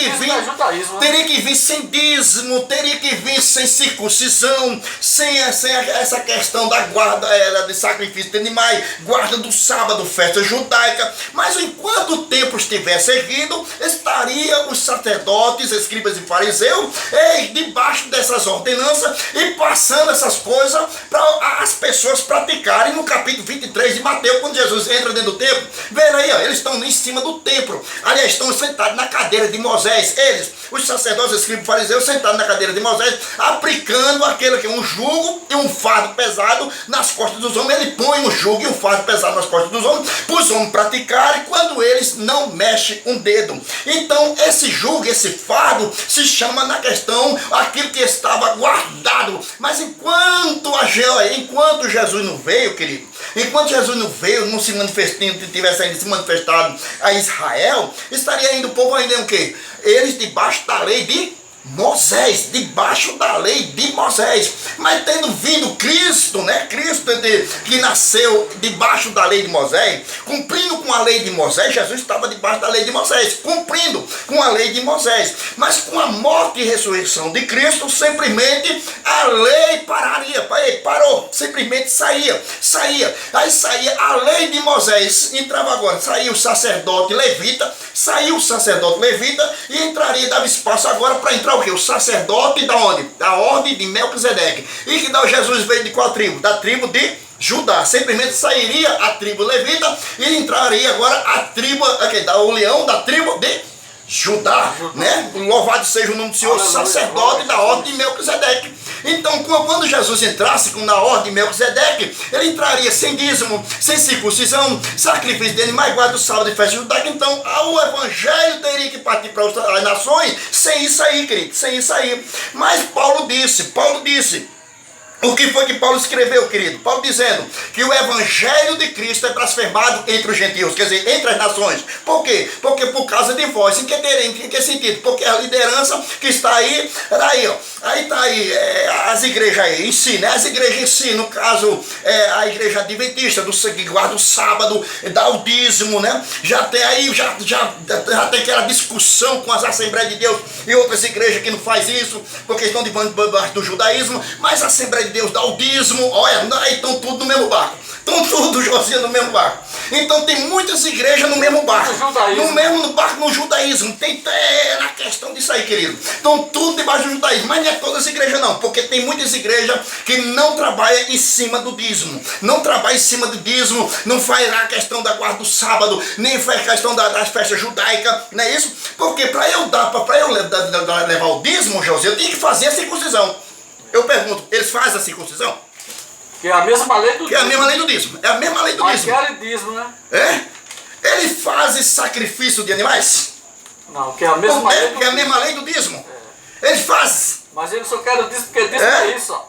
que vir sem dízimo, teria que vir sem circuncisão, sem essa questão da guarda de sacrifício de animais, guarda do sábado, festa judaica. Mas enquanto o templo estivesse erguido, estariam os sacerdotes, escribas e fariseus, debaixo dessas essas ordenanças e passando essas coisas para as pessoas praticarem. No capítulo 23 de Mateus, quando Jesus entra dentro do templo, veja aí, ó, eles estão em cima do templo, aliás, estão sentados na cadeira de Moisés, eles, os sacerdotes, escribas, fariseus, sentados na cadeira de Moisés, aplicando aquele que é um jugo e um fardo pesado nas costas dos homens. Ele põe um jugo e um fardo pesado nas costas dos homens, para os homens praticarem, quando eles não mexem um dedo. Então esse jugo, esse fardo, se chama na questão aquilo que estava guardado. Mas enquanto Jesus não veio, querido, enquanto Jesus não veio, não se manifestando, tivesse ainda se manifestado a Israel, estaria ainda o povo ainda em o quê? Eles debaixo da lei de Moisés, debaixo da lei de Moisés. Mas tendo vindo Cristo, né? Cristo que nasceu debaixo da lei de Moisés, cumprindo com a lei de Moisés, Jesus estava debaixo da lei de Moisés, cumprindo com a lei de Moisés. Mas com a morte e ressurreição de Cristo, simplesmente a lei pararia, parou, simplesmente saía. Aí saía a lei de Moisés, entrava agora, saía o sacerdote levita, e entraria, dava espaço agora para entrar o quê? O sacerdote da onde? Da ordem de Melquisedeque. E que Jesus veio de qual tribo? Da tribo de Judá. Simplesmente sairia a tribo levita e entraria agora a tribo, o leão da tribo de Judá, né? Louvado seja o nome do Senhor, sacerdote da ordem de Melquisedeque. Então, quando Jesus entrasse na ordem de Melquisedeque, ele entraria sem dízimo, sem circuncisão, sacrifício de animais, guarda do sábado e festa judaica. Então, o evangelho teria que partir para as nações sem isso aí, querido, sem isso aí. Mas Paulo disse, o que foi que Paulo escreveu, querido? Paulo dizendo que o evangelho de Cristo é blasfemado entre os gentios, quer dizer, entre as nações. Por quê? Porque por causa de vós. Em que sentido? Porque a liderança que está aí, aí está aí as igrejas aí em si, né? As igrejas em si, no caso, a igreja adventista, que guarda o sábado, dá o dízimo, né? Já tem aí, já tem aquela discussão com as Assembleias de Deus e outras igrejas que não faz isso, porque estão debaixo do judaísmo, mas a Assembleia de Deus dá o dízimo, olha, estão tudo no mesmo barco. Estão tudo, Josias, no mesmo barco. Então tem muitas igrejas no mesmo barco. No judaísmo. Tem na questão disso aí, querido. Estão tudo debaixo do judaísmo. Mas não é todas as igrejas não. Porque tem muitas igrejas que não trabalham em cima do dízimo. Não trabalham em cima do dízimo. Não faz a questão da guarda do sábado. Nem faz a questão das festas judaicas. Não é isso? Porque para eu levar o dízimo, Josias, eu tenho que fazer a circuncisão. Eu pergunto, eles fazem a circuncisão? Que é a mesma lei do dízimo. É a mesma lei do dízimo. É a mesma lei do dízimo. Aquele dízimo, né? Ele faz sacrifício de animais? Não, que é a mesma lei do dízimo. Que é a mesma lei do dízimo. Ele faz. Mas ele só quer o dízimo porque dízimo é isso, ó.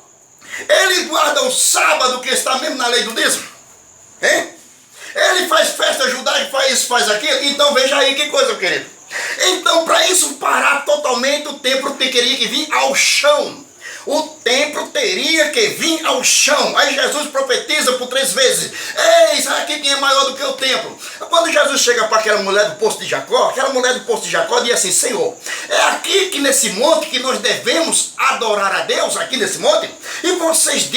Ele guarda o sábado que está mesmo na lei do dízimo? Ele faz festa judaica, faz isso, faz aquilo. Então veja aí que coisa, querido. Então para isso parar totalmente, o templo teria que vir ao chão. O templo teria que vir ao chão. Aí Jesus profetiza por 3 vezes. Eis aqui quem é maior do que o templo. Quando Jesus chega para aquela mulher do poço de Jacó, diz assim: Senhor, é aqui que nesse monte que nós devemos adorar a Deus, aqui nesse monte? E vocês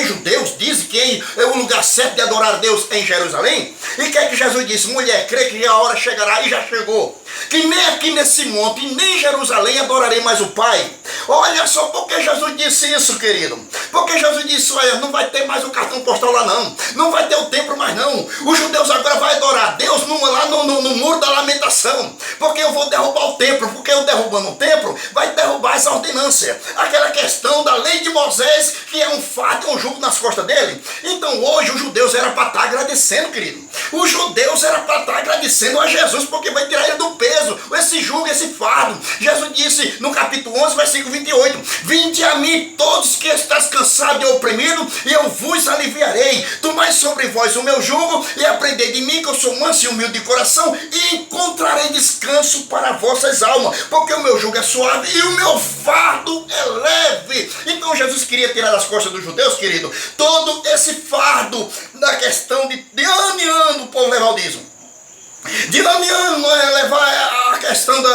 judeus, dizem que é o lugar certo de adorar a Deus em Jerusalém? E o que é que Jesus disse? Mulher, crê que a hora chegará, e já chegou, que nem aqui nesse monte, nem em Jerusalém adorarei mais o Pai. Olha só, porque Jesus disse isso, querido? Porque Jesus disse: olha, não vai ter mais o cartão postal lá não. Não vai ter o templo mais não. Os judeus agora vão adorar a Deus lá no muro da lamentação. Porque eu vou derrubar o templo. Porque eu derrubando o templo, vai derrubar essa ordenância. Aquela questão da lei de Moisés, que é um fardo, um jugo nas costas dele. Então hoje os judeus eram para estar agradecendo, querido. Os judeus eram para estar agradecendo a Jesus, porque vai tirar ele do peso, esse jugo, esse fardo. Jesus disse no capítulo 11, versículo 28, vinde a mim todos que estáis cansados e oprimidos, e eu vos aliviarei. Tomai sobre vós o meu jugo e aprendei de mim, que eu sou manso e humilde de coração, e encontrarei descanso para vossas almas, porque o meu jugo é suave e o meu fardo é leve. Então Jesus queria tirar das costas dos judeus, querido, todo esse fardo da questão de ano em ano o povo levar o dízimo. Dinamiano é levar a questão da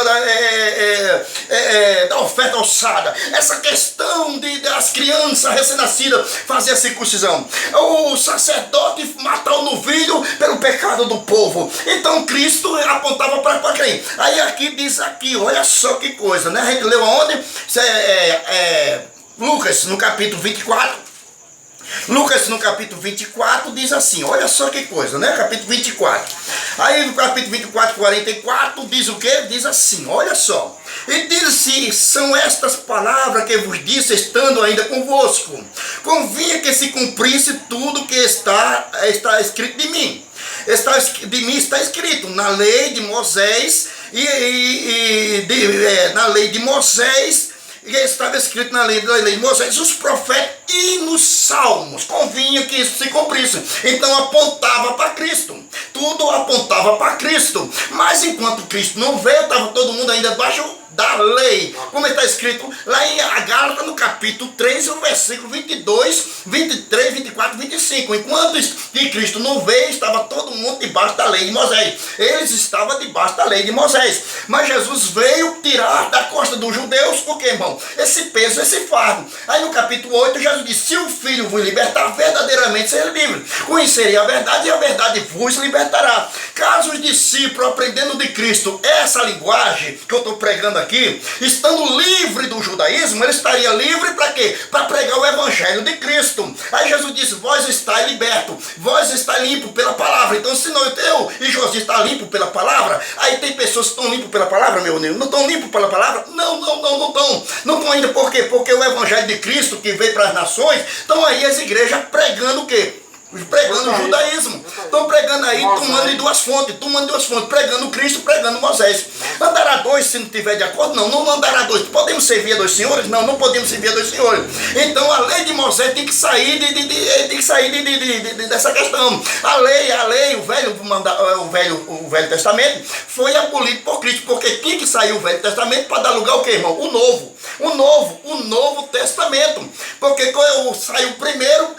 oferta alçada, essa questão das crianças recém-nascidas fazer a circuncisão, o sacerdote matar o novilho pelo pecado do povo. Então Cristo apontava para quem? Aí aqui diz aqui, olha só que coisa, né? A gente leu aonde? Lucas no capítulo 24. Lucas no capítulo 24 diz assim, olha só que coisa, né? Capítulo 24. Aí no capítulo 24, 44 diz o quê? Diz assim, olha só. E diz-se, são estas palavras que vos disse estando ainda convosco. Convinha que se cumprisse tudo que está escrito de mim. De mim está escrito na lei de Moisés na lei de Moisés. E estava escrito na lei de Moisés, os profetas e nos salmos. Convinha que isso se cumprisse. Então apontava para Cristo. Tudo apontava para Cristo. Mas enquanto Cristo não veio, estava todo mundo ainda debaixo da lei. Como está escrito lá em Gálatas, no capítulo 3, no versículo 22, 23, 24, 25. Enquanto que Cristo não veio, estava todo mundo debaixo da lei de Moisés. Eles estavam debaixo da lei de Moisés. Mas Jesus veio tirar da costa dos judeus, o que, irmão? Esse peso, esse fardo. Aí no capítulo 8, Jesus disse, se o Filho vos libertar, verdadeiramente será livre. Conhecereis a verdade e a verdade vos libertará. Caso os discípulos, aprendendo de Cristo essa linguagem que eu estou pregando aqui, estando livre do judaísmo, ele estaria livre para quê? Para pregar o evangelho de Cristo. Aí Jesus disse, vós estáis liberto, vós estáis limpo pela palavra. Então se não eu e José está limpo pela palavra, aí tem pessoas que estão limpas pela palavra, meu Deus, não estão limpos pela palavra? Não estão. Não estão ainda, por quê? Porque o evangelho de Cristo que veio para as nações, estão aí as igrejas pregando o quê? Pregando o judaísmo. Estão pregando aí, tomando de duas fontes, pregando Cristo, pregando Moisés. Andará dois se não tiver de acordo? Não andará dois. Podemos servir a dois senhores? Não podemos servir a dois senhores. Então a lei de Moisés tem que sair dessa questão. A lei, o Velho Testamento foi abolido por Cristo, porque tinha que sair o Velho Testamento para dar lugar ao quê, irmão? O Novo Testamento. Porque quando saiu o primeiro,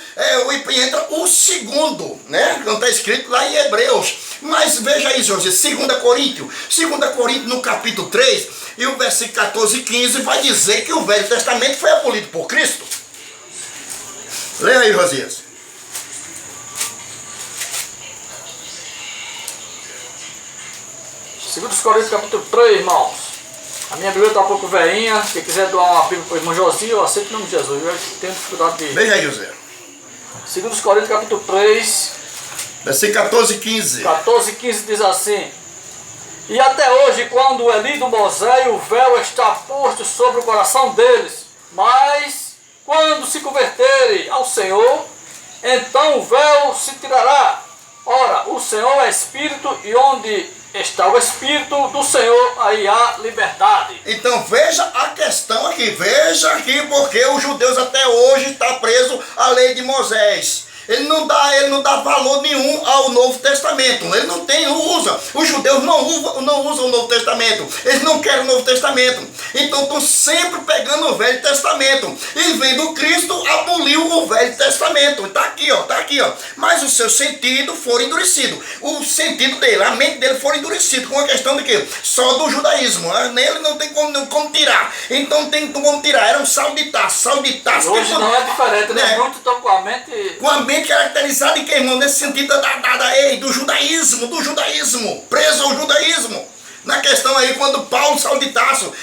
e entra o segundo, né? Não está escrito lá em Hebreus. Mas veja aí, José, 2 Coríntios no capítulo 3, e o versículo 14 e 15 vai dizer que o Velho Testamento foi abolido por Cristo. Leia aí, Josias. 2 Coríntios capítulo 3, irmãos. A minha Bíblia está um pouco velhinha. Se quiser doar uma Bíblia para o irmão Josias, eu aceito o nome de Jesus. Eu tenho dificuldade de... Veja aí, José. 2 Coríntios capítulo 3, versículo 14 e 15. 14 e 15 diz assim: e até hoje, quando é lido Moisés, o véu está posto sobre o coração deles, mas quando se converterem ao Senhor, então o véu se tirará. Ora, o Senhor é Espírito, e onde está o Espírito do Senhor, aí há liberdade. Então veja a questão aqui, porque os judeus até hoje estão presos à lei de Moisés. Ele não dá valor nenhum ao Novo Testamento. Ele não usa. Os judeus não usam o Novo Testamento. Eles não querem o Novo Testamento. Então estão sempre pegando o Velho Testamento. E vendo Cristo, aboliu o Velho Testamento. Está aqui, ó. Mas o seu sentido foi endurecido. O sentido dele, a mente dele foi endurecido. Com a questão de quê? Só do judaísmo. Nele não tem como tirar. Então tem como tirar. Era um sal de taça. Hoje não é diferente, né? Muito estão com a mente caracterizado em que, irmão? Nesse sentido do judaísmo, preso ao judaísmo. Na questão aí, quando Paulo saiu de Tarso,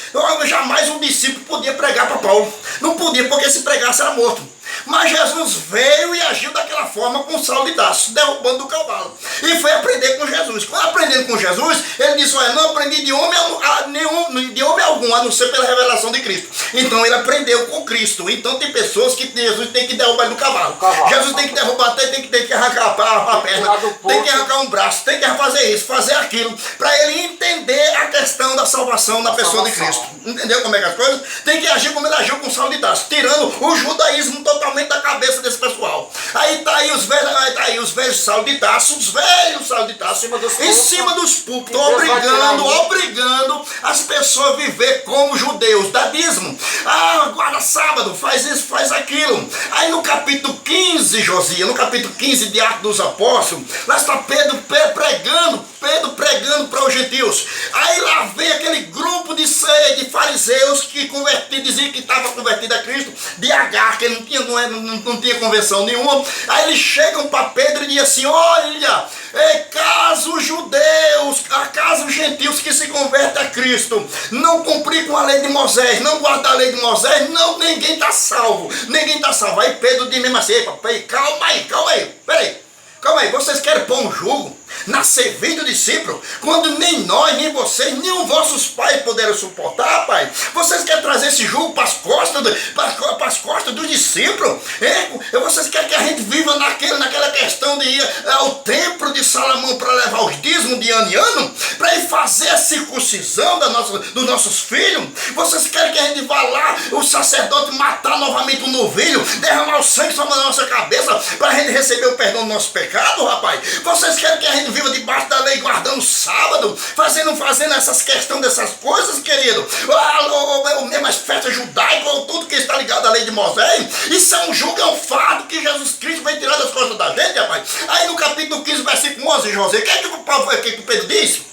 jamais um discípulo podia pregar para Paulo. Não podia, porque se pregasse era morto. Mas Jesus veio e agiu daquela forma com Saulo de Tarso, derrubando do cavalo. E foi aprender com Jesus. Quando aprendendo com Jesus, ele disse, olha, não aprendi de homem algum, a não ser pela revelação de Cristo. Então ele aprendeu com Cristo. Então tem pessoas que Jesus tem que derrubar do cavalo. Jesus tem que derrubar, tem que arrancar a perna, tem que arrancar um braço, tem que fazer isso, fazer aquilo, para ele entender a questão da salvação na pessoa de Cristo. Entendeu como é que as coisas? Tem que agir como ele agiu com Saulo de Tarso, tirando o judaísmo totalmente da cabeça desse pessoal. Aí tá aí os velhos Saulo de Tarso, em cima dos púlpitos, obrigando as pessoas a viver como judeus, dá dízimo, guarda sábado, faz isso, faz aquilo. Aí Aí no capítulo 15, Josias, no capítulo 15 de Atos dos Apóstolos, lá está Pedro pregando para os gentios. Aí lá vem aquele grupo de fariseus que diziam que estava convertido a Cristo, de Agar, que não tinha conversão nenhuma. Aí eles chegam para Pedro e dizem assim: olha, caso os judeus, caso os gentios que se convertem a Cristo não cumprir com a lei de Moisés, não guardar a lei de Moisés, não, ninguém está salvo, ninguém está salvo. Aí Pedro diz mesmo assim: calma aí, vocês querem pôr um jugo na cerviz do discípulo, quando nem nós, nem vocês, nem os vossos pais puderam suportar, pai? Vocês querem trazer esse jugo para as costas do discípulo? Vocês querem que a gente viva naquela questão de ir ao templo de Salomão para levar os dízimos de ano em ano, para ir fazer a circuncisão dos nossos filhos? Vocês querem que a gente vá lá, o sacerdote matar novamente um novilho, derramar o sangue sobre a nossa cabeça, para a gente receber o perdão do nosso pecado, rapaz? Vocês querem que a gente viva debaixo da lei, guardando o sábado, fazendo essas questões dessas coisas, querido? Mesmo as festas judaicas, ou tudo que está ligado à lei de Moisés? Isso é um jugo, é um fardo que Jesus Cristo vai tirar das costas da gente, rapaz. Aí no capítulo 15, versículo 11, José, o que o Pedro disse?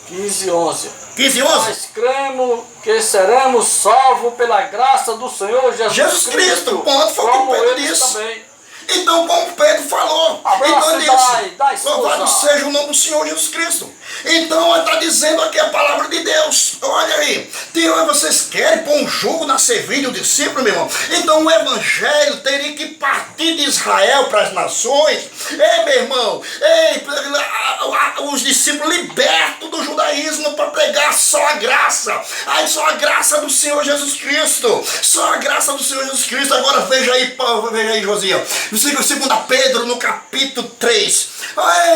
15:11. 15:11. Nós cremos que seremos salvos pela graça do Senhor Jesus Cristo. Ponto, foi o que Pedro disse. Também. Então, como Pedro falou, então ele disse: louvado seja o nome do Senhor Jesus Cristo. Então, está dizendo aqui a palavra de Deus. Olha aí, vocês querem pôr um jugo na cerviz do discípulo, meu irmão? Então, o evangelho teria que partir de Israel para as nações. Meu irmão, os discípulos libertos do judaísmo para pregar só a graça. Aí, só a graça do Senhor Jesus Cristo. Só a graça do Senhor Jesus Cristo. Agora, veja aí, Josias. 2 Pedro, no capítulo 3.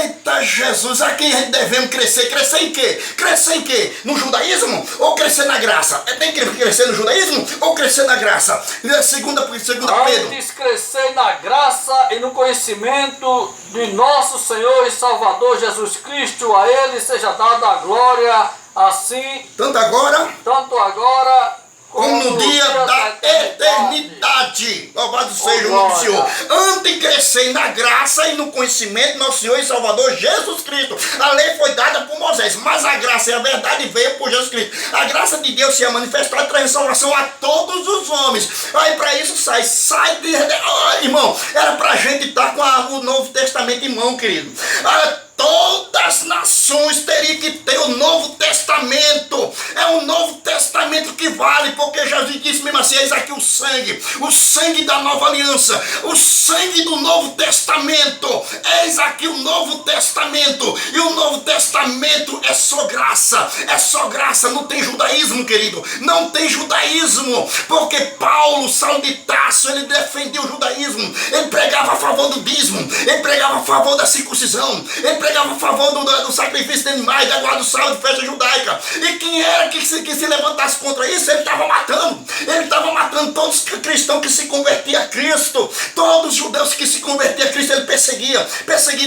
Eita Jesus, aqui a gente devemos crescer. Crescer em quê? Crescer em quê? No judaísmo ou crescer na graça? Tem que crescer no judaísmo ou crescer na graça? Segunda Pedro. Antes crescer na graça e no conhecimento de nosso Senhor e Salvador Jesus Cristo. A Ele seja dada a glória, assim, tanto agora como no dia da eternidade. Louvado seja o nome do Senhor. Antes crescer na graça e no conhecimento do nosso Senhor e Salvador Jesus Cristo. A lei foi dada por Moisés, mas a graça e a verdade veio por Jesus Cristo. A graça de Deus se é manifestada e traz salvação a todos os homens. Aí para isso sai irmão, era para a gente estar com o Novo Testamento em mão, querido. Todas as nações teriam que ter o Novo Testamento. É o Novo Testamento que vale, porque Jesus disse mesmo assim: eis aqui o sangue da nova aliança, o sangue do Novo Testamento. Eis aqui o Novo Testamento. E o Novo Testamento é só graça, não tem judaísmo, querido. Não tem judaísmo, porque Saulo de Tarso, ele defendia o judaísmo. Ele pregava a favor do dízimo, ele pregava a favor da circuncisão, ele pregava a favor do sacrifício de animais, da guarda do sábado, festa judaica. E quem era que se levantasse contra isso, ele estava matando. Ele estava matando todos os cristãos que se convertiam a Cristo. Todos os judeus que se convertiam a Cristo, ele perseguia,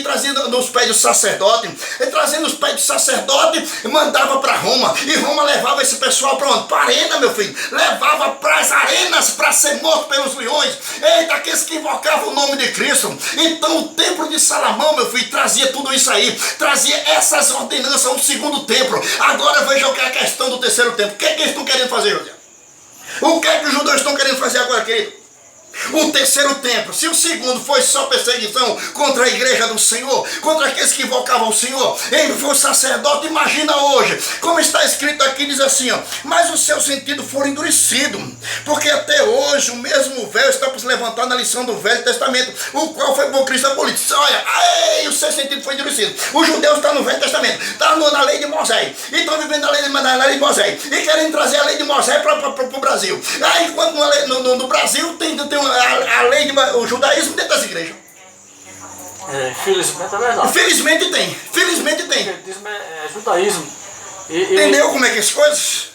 trazendo nos pés do sacerdote. Ele trazendo os pés do sacerdote, mandava para Roma. E Roma levava esse pessoal para onde? Para a arena, meu filho. Levava para as arenas para ser morto pelos leões. Eita, aqueles que invocavam o nome de Cristo. Então o templo de Salomão, meu filho, trazia tudo isso aí, trazia essas ordenanças, um segundo templo. Agora veja o que é a questão do terceiro templo. O que é que eles estão querendo fazer, José? O que é que os judeus estão querendo fazer agora, querido? O terceiro templo. Se o segundo foi só perseguição contra a igreja do Senhor, contra aqueles que invocavam o Senhor, ele foi sacerdote. Imagina hoje, como está escrito aqui, diz assim, ó: mas o seu sentido foi endurecido, porque até hoje o mesmo véu está por se levantar na lição do Velho Testamento, o qual foi por Cristo abolido. Olha, o seu sentido foi endurecido. Os judeus estão no Velho Testamento, estão na lei de Moisés, e estão vivendo na lei de Moisés, e querem trazer a lei de Moisés para o Brasil. Aí enquanto no Brasil tem a lei o judaísmo dentro das igrejas. Infelizmente é verdade. Felizmente tem. O judaísmo. Entendeu como é que as coisas?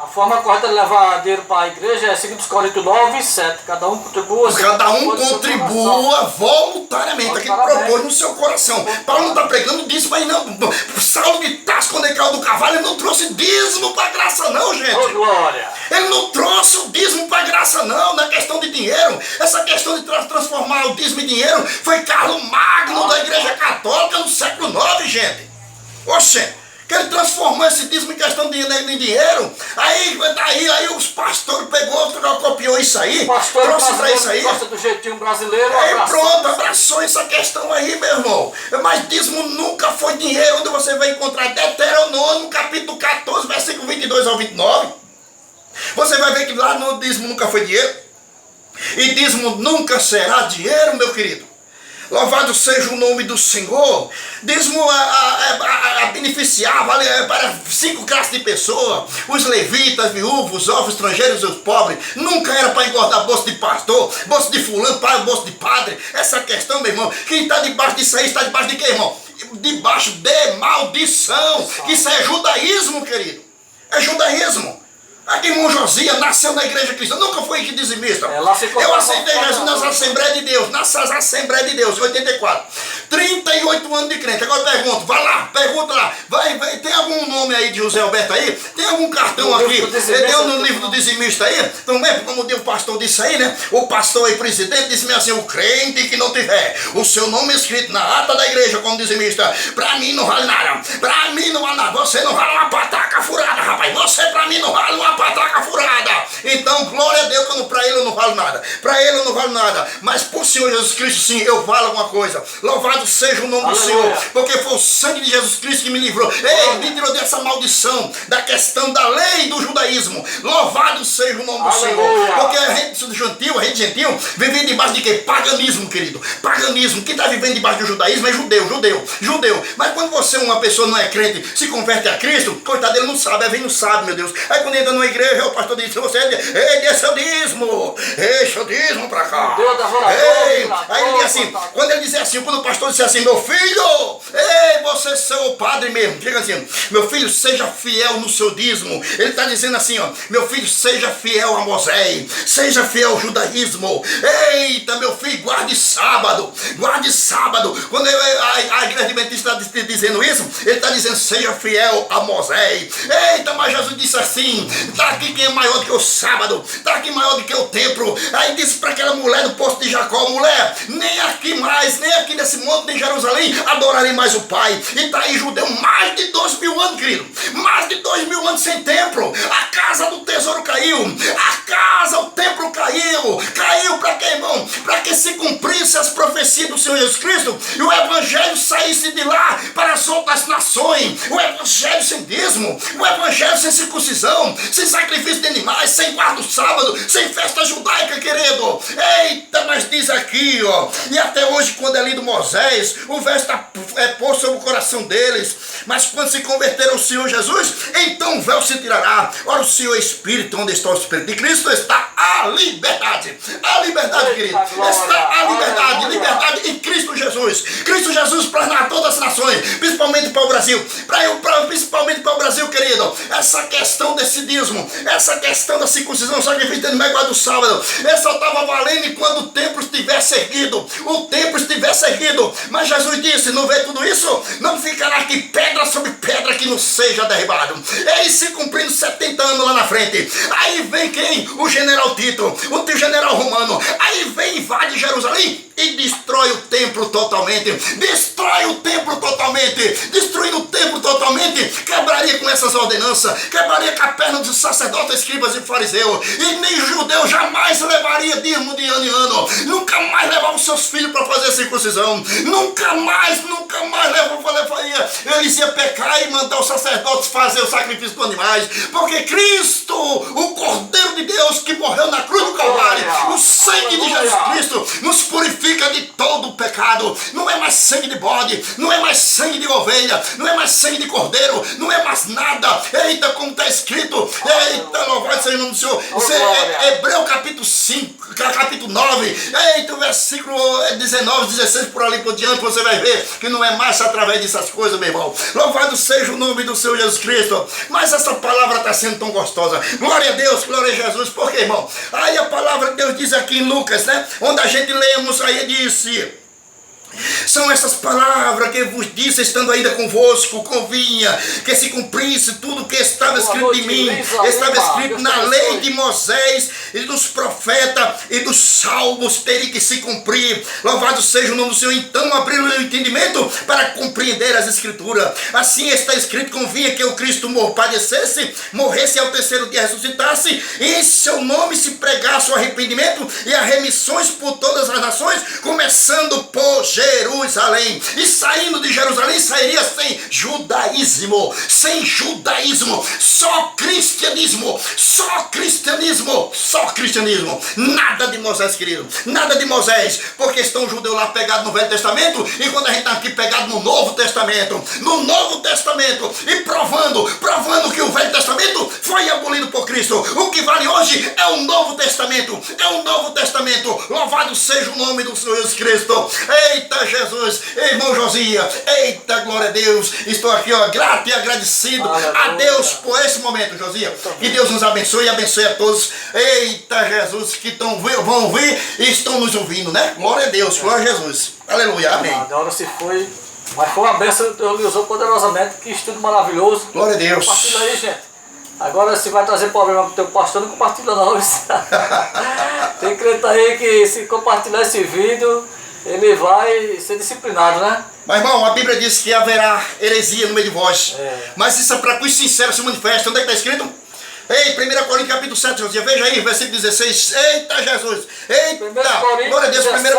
A forma correta de levar dinheiro para a igreja é segundo os Coríntios 9 e 7. Cada um contribua. Cada um contribua voluntariamente. Aquilo que propôs no seu coração. Paulo não está pregando dízimo aí não. Saulo de Tarso, quando ele caiu do cavalo, ele não trouxe dízimo para a graça não, gente. Oh, glória. Ele não trouxe o dízimo para a graça não, na questão de dinheiro. Essa questão de transformar o dízimo em dinheiro foi Carlos Magno da Igreja Católica no século IX, gente. Oxê. Que ele transformou esse dízimo em questão de dinheiro. Aí os pastores copiou isso aí, trouxe para isso aí. Gosta do jeitinho brasileiro. Aí pronto, abraçou essa questão aí, meu irmão. Mas dízimo nunca foi dinheiro, onde você vai encontrar Deuteronômio, capítulo 14, versículo 22 ao 29. Você vai ver que lá no dízimo nunca foi dinheiro. E dízimo nunca será dinheiro, meu querido. Louvado seja o nome do Senhor. Dízimo beneficiava para 5 classes de pessoas. Os levitas, viúvos, os órfãos, estrangeiros e os pobres. Nunca era para engordar bolso de pastor, bolso de fulano, bolso de padre. Essa questão, meu irmão, quem está debaixo disso aí está debaixo de quê, irmão? Debaixo de maldição. Que isso é judaísmo, querido. É judaísmo. Aqui em Monte Josias nasceu na igreja cristã, nunca foi dizimista. Eu aceitei Jesus nas Assembleias de Deus, em 84. 38 anos de crente. Agora eu pergunto, vai lá, pergunta lá. Tem algum nome aí de José Alberto aí? Tem algum cartão aqui? Deu no livro do dizimista aí? Então, como o pastor disse aí, né? O pastor aí, presidente, disse-me assim: o crente que não tiver o seu nome escrito na ata da igreja como dizimista, pra mim não vale nada. Pra mim não vale nada. Você não vale uma pataca furada, rapaz. Você pra mim não vale uma pataca furada. Então, glória a Deus, que pra ele eu não valo nada. Pra ele eu não valo nada. Mas por Senhor Jesus Cristo, sim, eu valo alguma coisa. Louvado seja o nome do Senhor. Porque foi o sangue de Jesus Cristo que me livrou. Ei, me tirou dessa maldição, da questão da lei do judaísmo. Louvado seja o nome do Senhor. Porque a gente gentil, vivendo debaixo de quê? Paganismo, querido. Paganismo. Quem está vivendo debaixo do judaísmo é judeu. Mas quando você, uma pessoa não é crente, se converte a Cristo, coitado, ele não sabe, não sabe, meu Deus. Aí quando entra numa igreja, o pastor diz: você deixa o dízimo pra cá. Aí ele diz assim, quando ele diz assim, quando o pastor diz assim: meu filho, você é seu padre mesmo. Chega assim: meu filho, seja fiel no seu dízimo. Ele está dizendo assim, ó: meu filho, seja fiel a Moisés, seja fiel ao judaísmo. Eita, meu filho, guarde sábado. Quando a igreja adventista está dizendo isso, ele está dizendo: seja fiel a Moisés. Eita, mas Jesus disse assim: está aqui quem é maior do que o sábado, está aqui maior do que o templo. Aí disse para aquela mulher do poço de Jacó: mulher, nem aqui nesse monte de Jerusalém adorarei mais o Pai. E está aí judeu mais de 2.000 anos, querido. Mais de 2.000 anos sem templo. A casa do tesouro caiu. O templo caiu. Caiu para quê, irmão? Para que se cumprisse as profecias do Senhor Jesus Cristo e o evangelho saísse de lá para as outras nações. O evangelho sem dízimo, o evangelho sem circuncisão, sem sacrifício de animais, sem quarto sábado, sem festa judaica, querido. Eita, mas diz aqui, ó, e até hoje, quando é lido Moisés, o verso está posto sobre o coração deles. Mas quando se converteram ao Senhor Jesus, então o véu se tirará. Ora, o Senhor é Espírito, onde está o Espírito de Cristo, está a liberdade. A liberdade, querido. Está a liberdade. Liberdade em Cristo Jesus. Cristo Jesus para todas as nações, principalmente para o Brasil. Principalmente para o Brasil, querido. Essa questão desse dízimo, essa questão da circuncisão, sacrifício de animais do sábado, só estava valendo enquanto o templo estivesse erguido. O templo estivesse erguido. Mas Jesus disse: não vê tudo isso? Não ficará aqui pedra sobre pedra que não seja derribado. E se cumprindo 70 anos lá na frente. Aí vem quem? O general Tito, o general romano. Aí vem, invade Jerusalém e destrói o templo totalmente. Destruindo o templo totalmente, quebraria com essas ordenanças, quebraria com a perna dos sacerdotes, escribas e fariseus. E nem judeu jamais levaria dízimo de ano em ano. Nunca mais levava os seus filhos para fazer circuncisão. Nunca mais levaria. Eles iam pecar e mandar os sacerdotes fazer o sacrifício dos animais. Porque Cristo, o Cordeiro de Deus que morreu na cruz do Calvário, o sangue de Jesus Cristo nos purifica purifica de todo o pecado. Não é mais sangue de bode, não é mais sangue de ovelha, não é mais sangue de cordeiro, não é mais nada. Eita, como está escrito. Eita, louvado seja o nome do Senhor. Isso é Hebreu capítulo 5, capítulo 9. Eita, o versículo 19, 16 por ali por diante, você vai ver que não é mais através dessas coisas, meu irmão. Louvado seja o nome do Senhor Jesus Cristo. Mas essa palavra está sendo tão gostosa. Glória a Deus, glória a Jesus. Por quê, irmão? Aí a palavra de Deus diz aqui em Lucas, né? Onde a gente lemos, aí disse: são essas palavras que vos disse, estando ainda convosco, convinha que se cumprisse tudo que estava escrito em mim, estava escrito na lei de Moisés e dos profetas e dos salmos, teria que se cumprir. Louvado seja o nome do Senhor. Então abriram o entendimento para compreender as escrituras. Assim está escrito: convinha que o Cristo padecesse, morresse e ao terceiro dia ressuscitasse, e em seu nome se pregasse o arrependimento e as remissões por todas as nações, começando por Jerusalém. E saindo de Jerusalém sairia sem judaísmo, sem judaísmo, só cristianismo, só cristianismo, só cristianismo. Nada de Moisés, querido, nada de Moisés, porque estão os judeus lá pegados no Velho Testamento, e quando a gente está aqui pegado no Novo Testamento, e provando que o Velho Testamento foi abolido por Cristo. O que vale hoje é o Novo Testamento, é o Novo Testamento. Louvado seja o nome do Senhor Jesus Cristo. Eita Jesus, irmão Josias, eita, glória a Deus. Estou aqui, ó, grato e agradecido a Deus por esse momento, Josias. Que Deus nos abençoe e abençoe a todos. Eita, Jesus, que vão ouvir e estão nos ouvindo, né? Glória a Deus, glória a Jesus. Aleluia, amém. Agora se foi, mas foi uma bênção, Deus lhe usou poderosamente. Que estudo maravilhoso. Glória a Deus. Compartilha aí, gente. Agora, se vai trazer problema pro teu pastor, não compartilha não. Tem crente aí que, se compartilhar esse vídeo, ele vai ser disciplinado, né? Mas, irmão, a Bíblia diz que haverá heresia no meio de vós. Mas isso é para que os sinceros se manifestem. Onde é que está escrito? Ei, 1 Coríntios capítulo 7, Josias, veja aí, versículo 16. Eita, Jesus. Eita, glória a Deus, 1